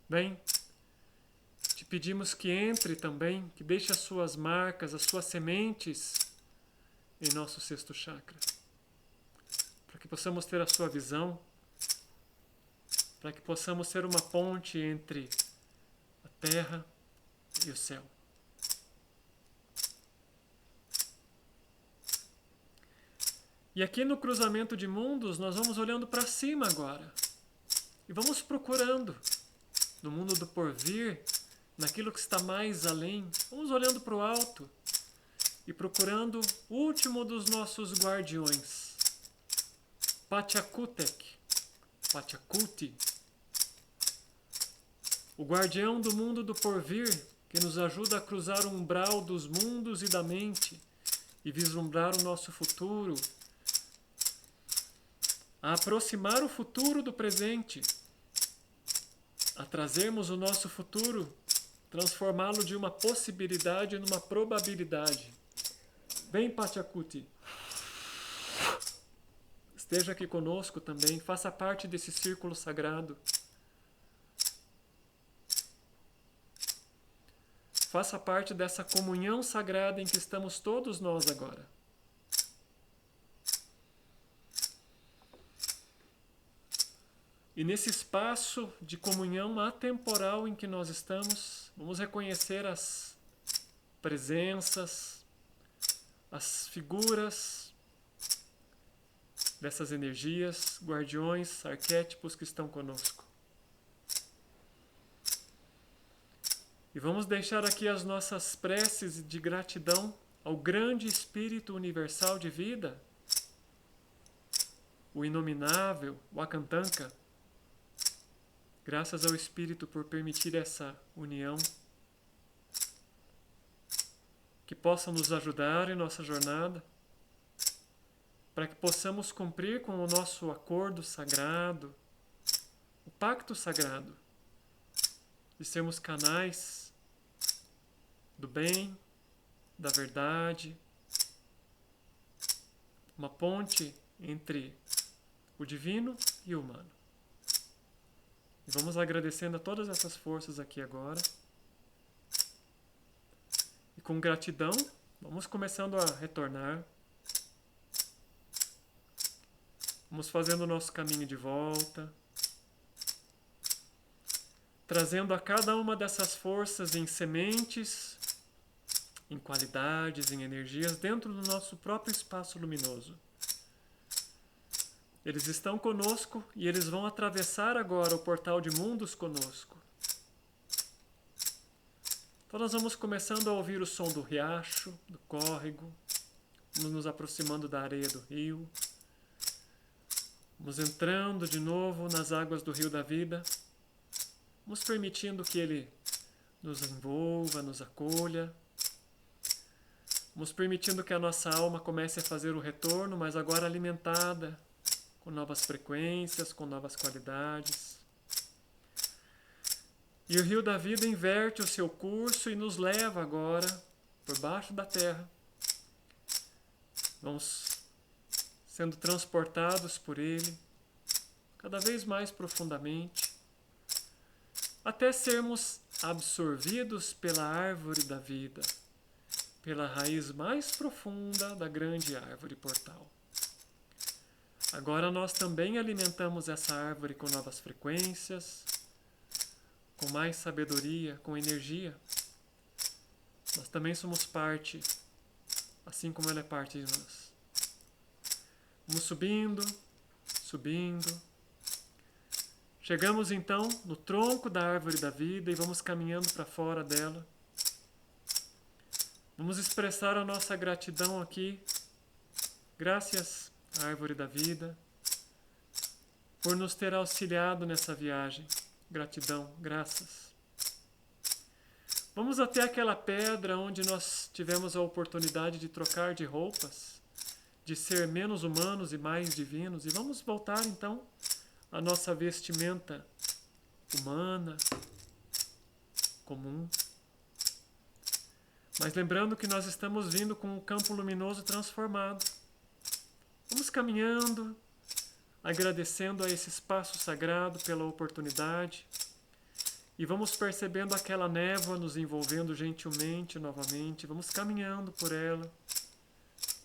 Vem. Te pedimos que entre também, que deixe as suas marcas, as suas sementes em nosso sexto chakra. Para que possamos ter a sua visão, para que possamos ser uma ponte entre a terra e o céu. E aqui no cruzamento de mundos, nós vamos olhando para cima agora. E vamos procurando, no mundo do porvir, naquilo que está mais além. Vamos olhando para o alto e procurando o último dos nossos guardiões. Pachacutec, Pachacuti, o guardião do mundo do porvir, que nos ajuda a cruzar o umbral dos mundos e da mente e vislumbrar o nosso futuro, a aproximar o futuro do presente, a trazermos o nosso futuro, transformá-lo de uma possibilidade numa probabilidade. Vem, Pachacuti. Esteja aqui conosco também, faça parte desse círculo sagrado. Faça parte dessa comunhão sagrada em que estamos todos nós agora. E nesse espaço de comunhão atemporal em que nós estamos, vamos reconhecer as presenças, as figuras dessas energias, guardiões, arquétipos que estão conosco. E vamos deixar aqui as nossas preces de gratidão ao grande Espírito Universal de Vida, o inominável, o Akantanka. Graças ao Espírito por permitir essa união, que possa nos ajudar em nossa jornada, para que possamos cumprir com o nosso acordo sagrado, o pacto sagrado, de sermos canais do bem, da verdade, uma ponte entre o divino e o humano. E vamos agradecendo a todas essas forças aqui agora. E com gratidão, vamos começando a retornar. Vamos fazendo o nosso caminho de volta. Trazendo a cada uma dessas forças em sementes, em qualidades, em energias, dentro do nosso próprio espaço luminoso. Eles estão conosco e eles vão atravessar agora o portal de mundos conosco. Então nós vamos começando a ouvir o som do riacho, do córrego, vamos nos aproximando da areia do rio, vamos entrando de novo nas águas do rio da vida, vamos permitindo que ele nos envolva, nos acolha, vamos permitindo que a nossa alma comece a fazer o retorno, mas agora alimentada, com novas frequências, com novas qualidades. E o rio da vida inverte o seu curso e nos leva agora por baixo da terra. Vamos sendo transportados por ele cada vez mais profundamente, até sermos absorvidos pela árvore da vida, pela raiz mais profunda da grande árvore portal. Agora nós também alimentamos essa árvore com novas frequências, com mais sabedoria, com energia. Nós também somos parte, assim como ela é parte de nós. Vamos subindo, subindo. Chegamos então no tronco da árvore da vida e vamos caminhando para fora dela. Vamos expressar a nossa gratidão aqui. Graças, árvore da vida, por nos ter auxiliado nessa viagem. Gratidão, graças. Vamos até aquela pedra onde nós tivemos a oportunidade de trocar de roupas, de ser menos humanos e mais divinos, e vamos voltar então à nossa vestimenta humana, comum. Mas lembrando que nós estamos vindo com um campo luminoso transformado. Vamos caminhando, agradecendo a esse espaço sagrado pela oportunidade e vamos percebendo aquela névoa nos envolvendo gentilmente novamente. Vamos caminhando por ela,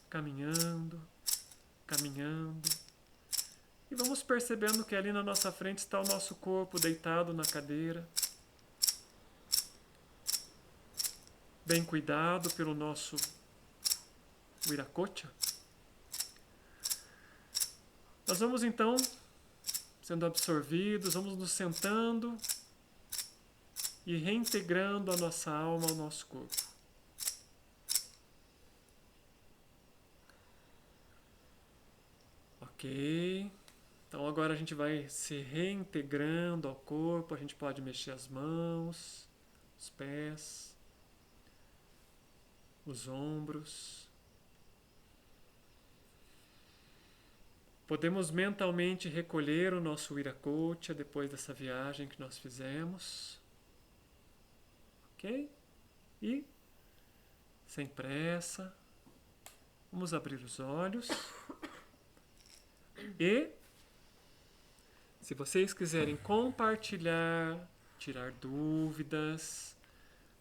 caminhando, caminhando e vamos percebendo que ali na nossa frente está o nosso corpo deitado na cadeira, bem cuidado pelo nosso Viracocha. Nós vamos então sendo absorvidos, vamos nos sentando e reintegrando a nossa alma ao nosso corpo. Ok. Então agora a gente vai se reintegrando ao corpo, a gente pode mexer as mãos, os pés, os ombros. Podemos mentalmente recolher o nosso Viracocha depois dessa viagem que nós fizemos. Ok? E, sem pressa, vamos abrir os olhos. E, se vocês quiserem compartilhar, tirar dúvidas,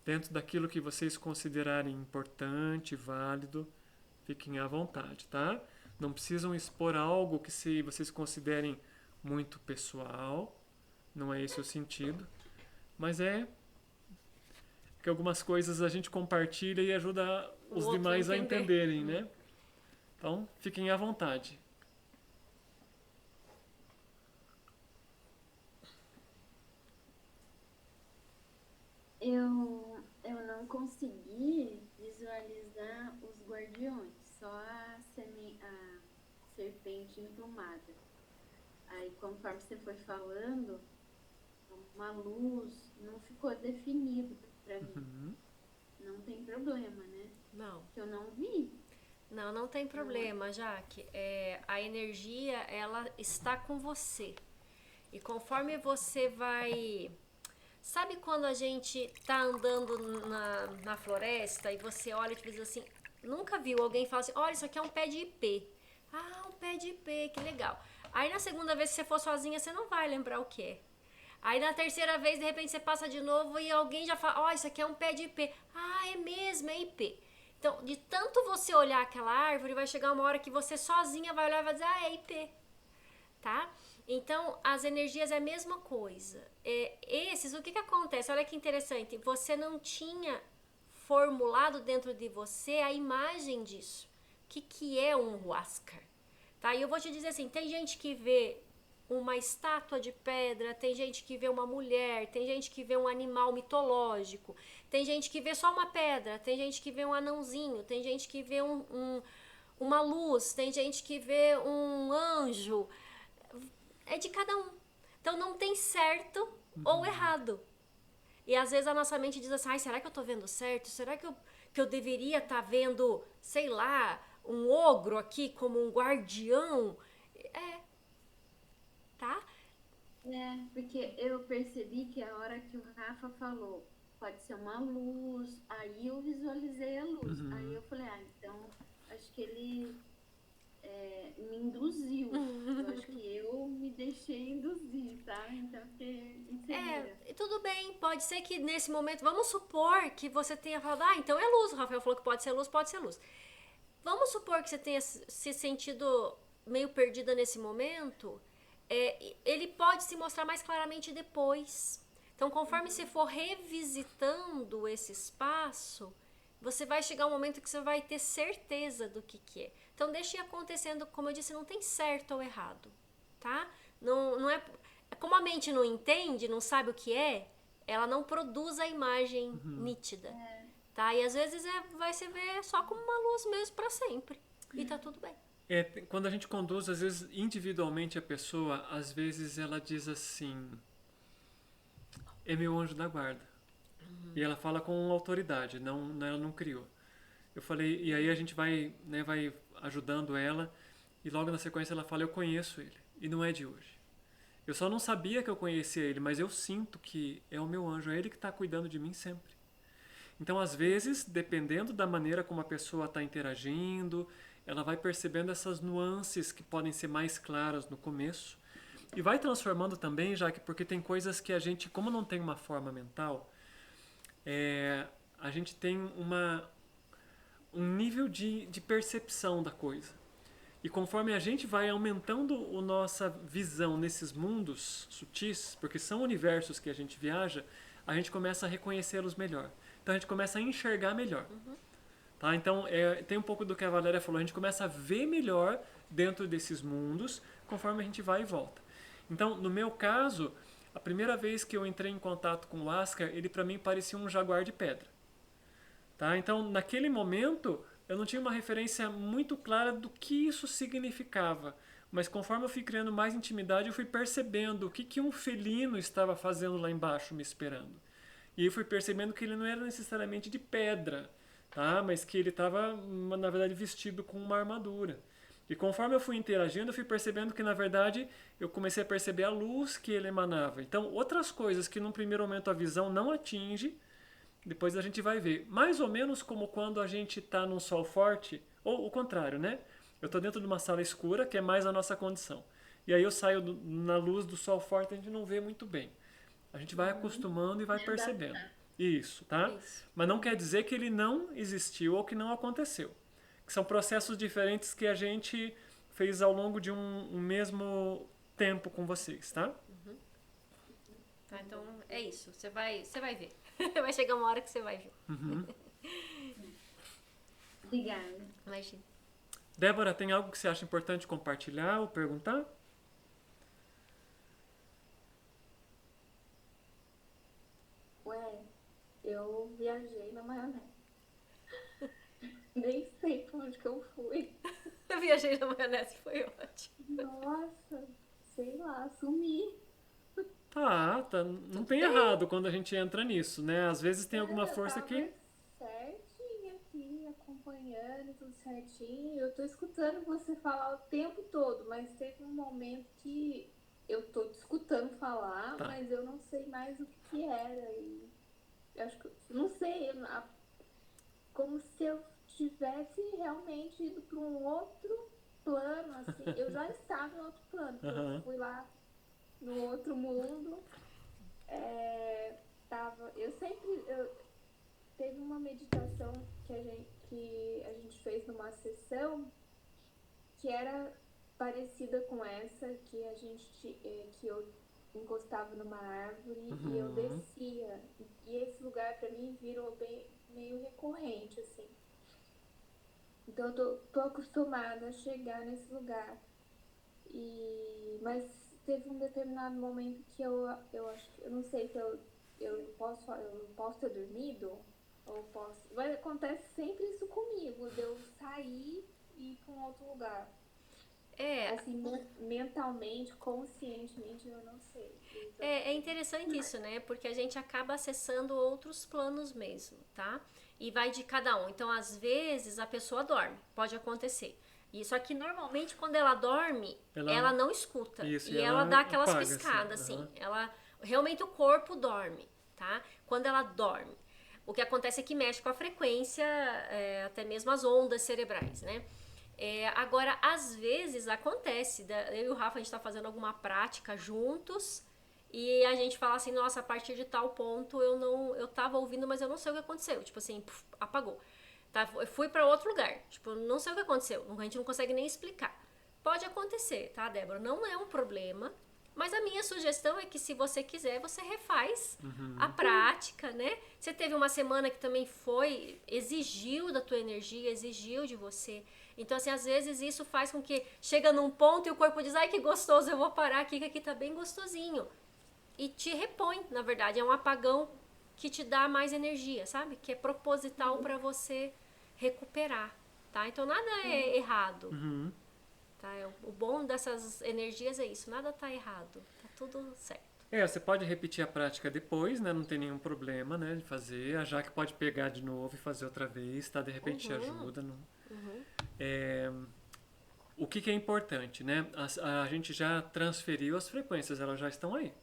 dentro daquilo que vocês considerarem importante, válido, fiquem à vontade, tá? Não precisam expor algo que se vocês considerem muito pessoal, não é esse o sentido, mas é que algumas coisas a gente compartilha e ajuda os demais a entenderem, né? Então, fiquem à vontade. Eu não consegui visualizar os guardiões, só a serpente emplumada. Aí, conforme você foi falando, uma luz, não ficou definido pra mim. Uhum. Não tem problema, né? Não. Que eu não vi. Não, não tem problema, Jaque. A energia, ela está com você. E conforme você vai... Sabe quando a gente tá andando na floresta e você olha e diz assim... Nunca viu alguém falar assim, olha, isso aqui é um pé de ipê. Ah, um pé de ipê, que legal. Aí na segunda vez que você for sozinha, você não vai lembrar o que é. Aí na terceira vez, de repente, você passa de novo e alguém já fala, ó, isso aqui é um pé de ipê. Ah, é mesmo, é ipê. Então, de tanto você olhar aquela árvore, vai chegar uma hora que você sozinha vai olhar e vai dizer, ah, é ipê. Tá? Então, as energias é a mesma coisa. O que acontece? Olha que interessante. Você não tinha formulado dentro de você a imagem disso. O que é um Huáscar? Tá? E eu vou te dizer assim, tem gente que vê uma estátua de pedra, tem gente que vê uma mulher, tem gente que vê um animal mitológico, tem gente que vê só uma pedra, tem gente que vê um anãozinho, tem gente que vê uma luz, tem gente que vê um anjo. É de cada um. Então não tem certo ou errado. E às vezes a nossa mente diz assim, ai, será que eu tô vendo certo? Será que eu deveria estar vendo, sei lá, um ogro aqui como um guardião? Tá? Porque eu percebi que a hora que o Rafa falou, pode ser uma luz, aí eu visualizei a luz. Aí eu falei, então acho que ele me induziu. Eu acho que eu me deixei induzir, tá? Então eu fiquei insegura. Tudo bem, pode ser que nesse momento, vamos supor que você tenha falado, ah, então é luz, o Rafael falou que pode ser luz, pode ser luz. Vamos supor que você tenha se sentido meio perdida nesse momento, ele pode se mostrar mais claramente depois. Então, conforme você for revisitando esse espaço, você vai chegar um momento que você vai ter certeza do que é. Então, deixe acontecendo, como eu disse, não tem certo ou errado, tá? Não é... Como a mente não entende, não sabe o que é, ela não produz a imagem nítida, tá? E às vezes vai se ver só como uma luz mesmo para sempre. E tá tudo bem. Quando a gente conduz, às vezes, individualmente a pessoa, às vezes ela diz assim, é meu anjo da guarda. E ela fala com autoridade, ela não criou. Eu falei, e aí a gente vai ajudando ela, e logo na sequência ela fala, eu conheço ele, e não é de hoje. Eu só não sabia que eu conhecia ele, mas eu sinto que é o meu anjo, é ele que está cuidando de mim sempre. Então, às vezes, dependendo da maneira como a pessoa está interagindo, ela vai percebendo essas nuances que podem ser mais claras no começo, e vai transformando também, já que porque tem coisas que a gente, como não tem uma forma mental, a gente tem um nível de percepção da coisa. E conforme a gente vai aumentando a nossa visão nesses mundos sutis, porque são universos que a gente viaja, a gente começa a reconhecê-los melhor. Então a gente começa a enxergar melhor. Tá? Então tem um pouco do que a Valéria falou, a gente começa a ver melhor dentro desses mundos, conforme a gente vai e volta. Então, no meu caso, a primeira vez que eu entrei em contato com o Huáscar, ele para mim parecia um jaguar de pedra. Tá? Então, naquele momento, eu não tinha uma referência muito clara do que isso significava. Mas conforme eu fui criando mais intimidade, eu fui percebendo o que um felino estava fazendo lá embaixo, me esperando. E eu fui percebendo que ele não era necessariamente de pedra, tá? Mas que ele estava, na verdade, vestido com uma armadura. E conforme eu fui interagindo, eu fui percebendo que, na verdade, eu comecei a perceber a luz que ele emanava. Então, outras coisas que, num primeiro momento, a visão não atinge, depois a gente vai ver. Mais ou menos como quando a gente está num sol forte, ou o contrário, né? Eu estou dentro de uma sala escura, que é mais a nossa condição. E aí eu saio na luz do sol forte, a gente não vê muito bem. A gente vai acostumando e vai percebendo. Isso, tá? Isso. Mas não quer dizer que ele não existiu ou que não aconteceu. Que são processos diferentes que a gente fez ao longo de um mesmo tempo com vocês, tá? Tá, então é isso. Você vai ver. Vai chegar uma hora que você vai ver. Obrigada. Imagina. Débora, tem algo que você acha importante compartilhar ou perguntar? Eu viajei na maionese. Nem sei pra onde que eu fui. Eu viajei na maionese, foi ótimo. Nossa, sei lá, sumi. Tá, não tem errado quando a gente entra nisso, né? Às vezes tem alguma força eu que... tava certinho aqui, acompanhando tudo certinho. Eu tô escutando você falar o tempo todo, mas teve um momento que eu tô te escutando falar, Tá. mas eu não sei mais o que era. E eu acho que, não sei, como se eu tivesse realmente ido para um outro plano, assim. Eu já estava no outro plano, porque eu fui lá no outro mundo. Teve uma meditação que a gente fez numa sessão que era parecida com essa, que eu encostava numa árvore e eu descia. E esse lugar pra mim virou meio recorrente, assim. Então eu tô acostumada a chegar nesse lugar. Mas teve um determinado momento que eu acho que, eu não sei se eu posso ter dormido, ou posso. Mas acontece sempre isso comigo, de eu sair e ir para um outro lugar. Assim, mentalmente, conscientemente, eu não sei. É interessante isso, né? Porque a gente acaba acessando outros planos mesmo, tá? E vai de cada um. Então, às vezes, a pessoa dorme. Pode acontecer. Só que, normalmente, quando ela dorme, ela não escuta. Isso, e ela dá aquelas apaga, piscadas, assim. Realmente, o corpo dorme, tá? Quando ela dorme. O que acontece é que mexe com a frequência, até mesmo as ondas cerebrais, né? Agora, às vezes, acontece. Eu e o Rafa, a gente tá fazendo alguma prática juntos... E a gente fala assim, nossa, a partir de tal ponto eu tava ouvindo, mas eu não sei o que aconteceu. Tipo assim, apagou. Tá? Eu fui pra outro lugar. Tipo, não sei o que aconteceu. A gente não consegue nem explicar. Pode acontecer, tá, Débora? Não é um problema. Mas a minha sugestão é que se você quiser, você refaz a prática, né? Você teve uma semana que também exigiu da tua energia, exigiu de você. Então, assim, às vezes isso faz com que chega num ponto e o corpo diz, ai, que gostoso, eu vou parar aqui, que aqui tá bem gostosinho. E te repõe, na verdade, é um apagão que te dá mais energia, sabe? Que é proposital para você recuperar, tá? Então nada é errado, tá? O bom dessas energias é isso, nada tá errado, tá tudo certo. Você pode repetir a prática depois, né? Não tem nenhum problema, né, de fazer. A Jaque pode pegar de novo e fazer outra vez, tá? De repente te ajuda. Não... O que é importante, né? A gente já transferiu as frequências, elas já estão aí.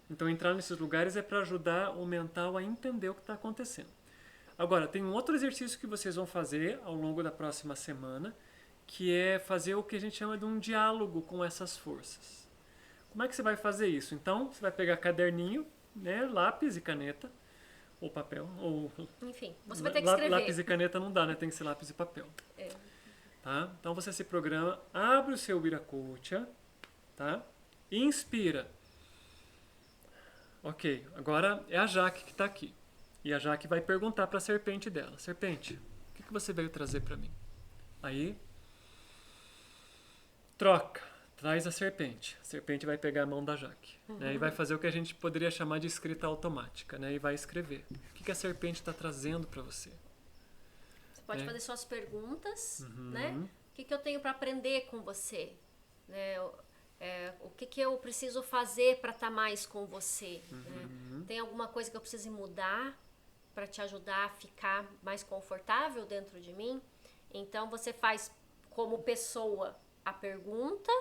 Então, entrar nesses lugares é para ajudar o mental a entender o que está acontecendo. Agora, tem um outro exercício que vocês vão fazer ao longo da próxima semana, que é fazer o que a gente chama de um diálogo com essas forças. Como é que você vai fazer isso? Então, você vai pegar caderninho, né, lápis e caneta, ou papel, ou... Enfim, você vai ter que escrever. Lápis e caneta não dá, né? Tem que ser lápis e papel. Tá? Então, você se programa, abre o seu Viracocha, tá? E inspira. Ok, agora é a Jaque que está aqui. E a Jaque vai perguntar para a serpente dela. Serpente, o que você veio trazer para mim? Aí, troca, traz a serpente. A serpente vai pegar a mão da Jaque. Né, e vai fazer o que a gente poderia chamar de escrita automática. Né, e vai escrever. O que a serpente está trazendo para você? Você pode fazer suas perguntas, né? O que eu tenho para aprender com você? Né? O que eu preciso fazer para estar mais com você? Né? Tem alguma coisa que eu preciso mudar para te ajudar a ficar mais confortável dentro de mim? Então você faz como pessoa a pergunta,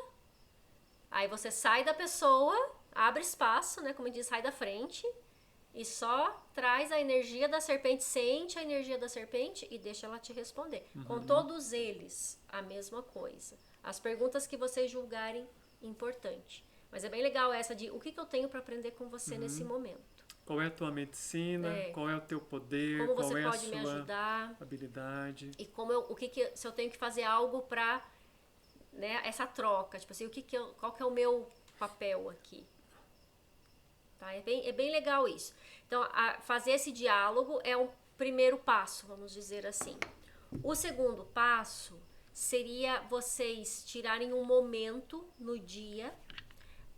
aí você sai da pessoa, abre espaço, né? Como diz, sai da frente e só traz a energia da serpente, sente a energia da serpente e deixa ela te responder. Com todos eles, a mesma coisa. As perguntas que vocês julgarem importante. Mas é bem legal essa de o que eu tenho para aprender com você nesse momento. Qual é a tua medicina? Qual é o teu poder? Como você qual é pode a me sua ajudar? Habilidade? E como se eu tenho que fazer algo para, né, essa troca, tipo assim, qual que é o meu papel aqui? Tá? É bem legal isso. Então, fazer esse diálogo é um primeiro passo, vamos dizer assim. O segundo passo seria vocês tirarem um momento no dia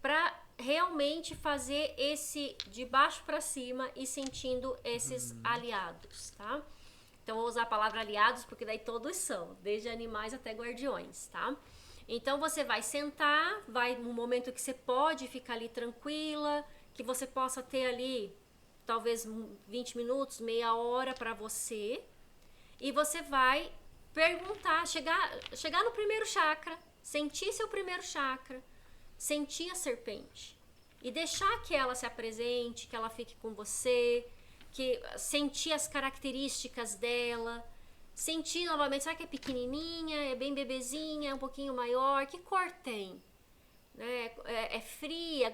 para realmente fazer esse de baixo para cima e sentindo esses aliados, tá? Então, vou usar a palavra aliados porque daí todos são, desde animais até guardiões, tá? Então, você vai sentar, vai num momento que você pode ficar ali tranquila, que você possa ter ali talvez 20 minutos, meia hora para você, e você vai perguntar, chegar no primeiro chakra, sentir seu primeiro chakra, sentir a serpente e deixar que ela se apresente, que ela fique com você, sentir as características dela, sentir novamente, será que é pequenininha, é bem bebezinha, é um pouquinho maior, que cor tem? É fria,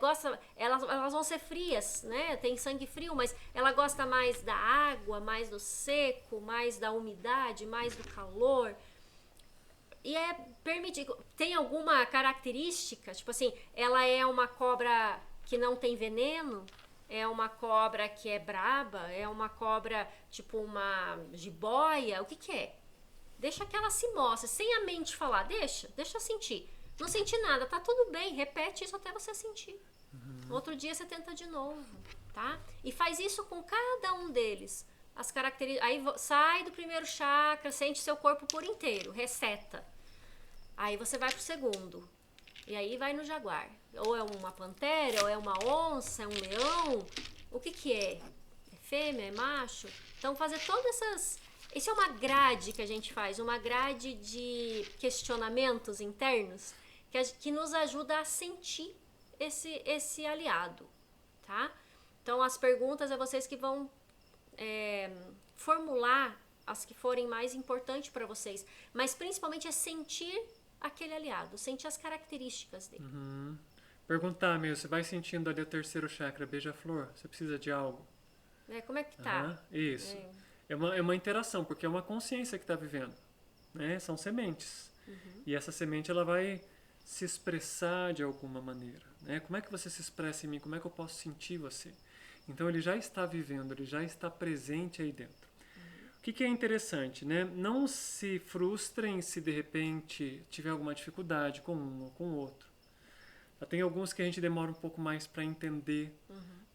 elas vão ser frias, né? Tem sangue frio, mas ela gosta mais da água, mais do seco, mais da umidade, mais do calor. E tem alguma característica, tipo assim, ela é uma cobra que não tem veneno, é uma cobra que é braba, é uma cobra tipo uma jiboia, o que é? Deixa que ela se mostre, sem a mente falar, deixa eu sentir. Não senti nada, tá tudo bem, repete isso até você sentir. Outro dia você tenta de novo, tá? E faz isso com cada um deles. As características, aí sai do primeiro chakra, sente seu corpo por inteiro, reseta. Aí você vai pro segundo. E aí vai no jaguar. Ou é uma pantera, ou é uma onça, é um leão. O que é? É fêmea, é macho? Então fazer todas essas... Isso é uma grade que a gente faz, uma grade de questionamentos internos que nos ajuda a sentir esse aliado, tá? Então as perguntas é vocês que vão formular as que forem mais importantes para vocês, mas principalmente é sentir aquele aliado, sentir as características dele. Perguntar mesmo, você vai sentindo ali o terceiro chakra, beija-flor, você precisa de algo? Como é que tá? Isso. É uma interação, porque é uma consciência que está vivendo, né? São sementes. E essa semente ela vai se expressar de alguma maneira, né? Como é que você se expressa em mim? Como é que eu posso sentir você? Então ele já está vivendo, ele já está presente aí dentro. O que é interessante, né? Não se frustrem se de repente tiver alguma dificuldade com um ou com o outro. Tem alguns que a gente demora um pouco mais para entender,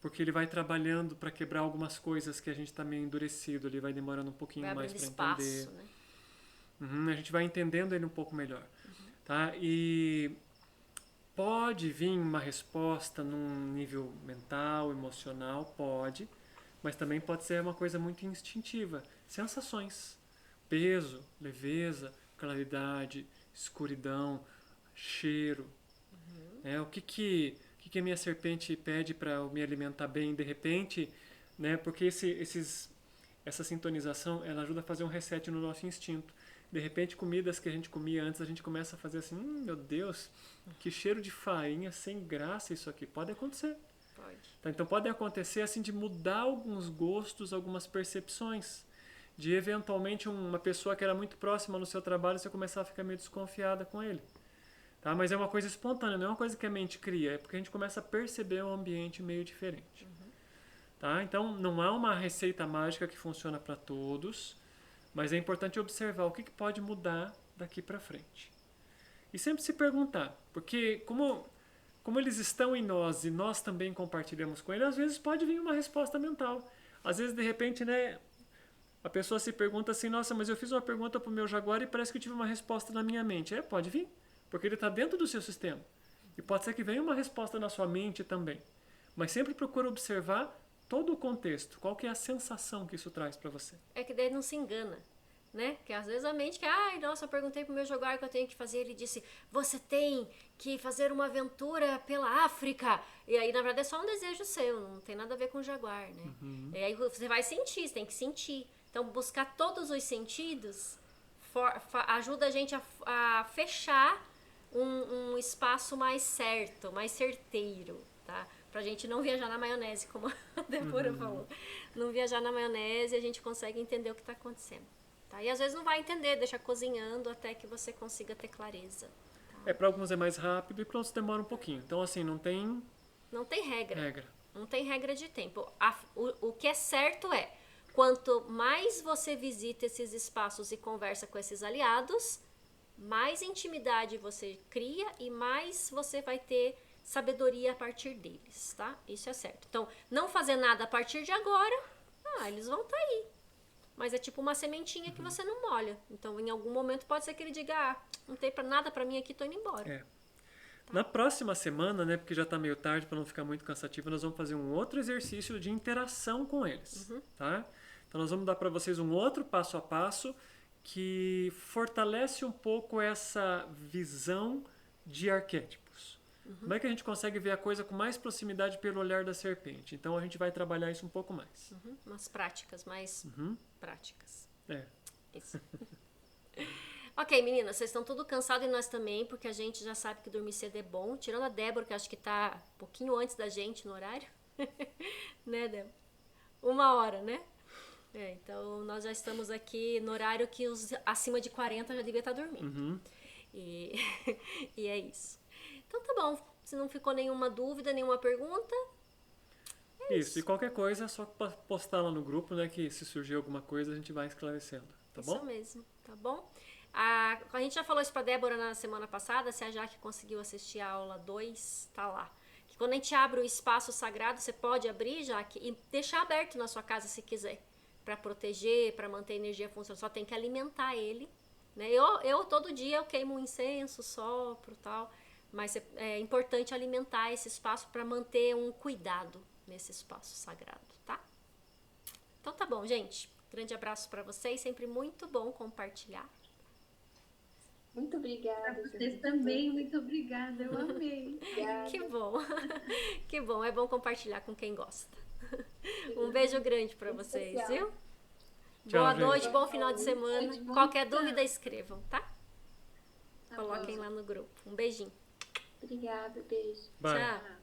porque ele vai trabalhando para quebrar algumas coisas que a gente está meio endurecido, ele vai demorando um pouquinho mais para entender. Né? A gente vai entendendo ele um pouco melhor. Tá? E pode vir uma resposta num nível mental, emocional, pode, mas também pode ser uma coisa muito instintiva. Sensações, peso, leveza, claridade, escuridão, cheiro. O que a minha serpente pede para eu me alimentar bem de repente, né? Porque essa sintonização ela ajuda a fazer um reset no nosso instinto. De repente, comidas que a gente comia antes, a gente começa a fazer assim, meu Deus, que cheiro de farinha, sem graça isso aqui. Pode acontecer. Pode. Tá? Então pode acontecer assim de mudar alguns gostos, algumas percepções. De eventualmente uma pessoa que era muito próxima no seu trabalho, você começar a ficar meio desconfiada com ele. Tá? Mas é uma coisa espontânea, não é uma coisa que a mente cria, é porque a gente começa a perceber um ambiente meio diferente. Tá? Então não há uma receita mágica que funciona para todos, mas é importante observar o que pode mudar daqui para frente. E sempre se perguntar, porque como eles estão em nós e nós também compartilhamos com eles, às vezes pode vir uma resposta mental. Às vezes, de repente, né, a pessoa se pergunta assim, nossa, mas eu fiz uma pergunta para o meu jaguar e parece que eu tive uma resposta na minha mente. Pode vir, porque ele está dentro do seu sistema. E pode ser que venha uma resposta na sua mente também. Mas sempre procura observar todo o contexto. Qual que é a sensação que isso traz para você? É que daí não se engana, né? Que às vezes a mente que, nossa, eu perguntei pro meu jaguar o que eu tenho que fazer, ele disse, você tem que fazer uma aventura pela África. E aí, na verdade, é só um desejo seu, não tem nada a ver com o jaguar, né? E aí você vai sentir, você tem que sentir. Então, buscar todos os sentidos ajuda a gente a fechar um espaço mais certo, mais certeiro, tá? Pra gente não viajar na maionese, como a Débora falou. Não viajar na maionese, a gente consegue entender o que está acontecendo. Tá? E às vezes não vai entender, deixa cozinhando até que você consiga ter clareza. Tá? Para alguns é mais rápido e para outros demora um pouquinho. Então, assim, não tem regra. Não tem regra de tempo. O que é certo é, quanto mais você visita esses espaços e conversa com esses aliados, mais intimidade você cria e mais você vai ter sabedoria a partir deles, tá? Isso é certo. Então, não fazer nada a partir de agora, eles vão estar aí. Mas é tipo uma sementinha que você não molha. Então, em algum momento pode ser que ele diga, não tem nada pra mim aqui, tô indo embora. Tá. Na próxima semana, né, porque já tá meio tarde para não ficar muito cansativo, nós vamos fazer um outro exercício de interação com eles, tá? Então, nós vamos dar para vocês um outro passo a passo que fortalece um pouco essa visão de arquétipos. Como é que a gente consegue ver a coisa com mais proximidade pelo olhar da serpente? Então a gente vai trabalhar isso um pouco mais. Umas práticas mais práticas. Isso. Ok, meninas, vocês estão tudo cansados e nós também, porque a gente já sabe que dormir cedo é bom. Tirando a Débora, que acho que tá um pouquinho antes da gente no horário. Né, Débora? 1 hora, né? Então nós já estamos aqui no horário que os acima de 40 já devia estar dormindo. E, e é isso. Então tá bom. Se não ficou nenhuma dúvida, nenhuma pergunta. Isso, e qualquer coisa é só postar lá no grupo, né? Que se surgir alguma coisa a gente vai esclarecendo, tá bom? Isso mesmo, tá bom? A gente já falou isso pra Débora na semana passada, se a Jaque conseguiu assistir a aula 2, tá lá. Que quando a gente abre o espaço sagrado, você pode abrir, Jaque, e deixar aberto na sua casa se quiser. Pra proteger, pra manter a energia funcionando. Só tem que alimentar ele, né? Eu todo dia eu queimo um incenso, sopro e tal. Mas é importante alimentar esse espaço pra manter um cuidado nesse espaço sagrado, tá? Então tá bom, gente. Grande abraço pra vocês, sempre muito bom compartilhar. Muito obrigada. Pra vocês também, muito obrigada. Eu amei. Obrigada. Que bom. Que bom, é bom compartilhar com quem gosta. Um beijo grande pra vocês, especial. viu? Tchau, Boa gente. noite, bom final de semana. Noite, bom Qualquer descanso. dúvida, escrevam, tá? Tá Coloquem bom. lá no grupo. Um beijinho. Obrigada, beijo. Bye. Tchau.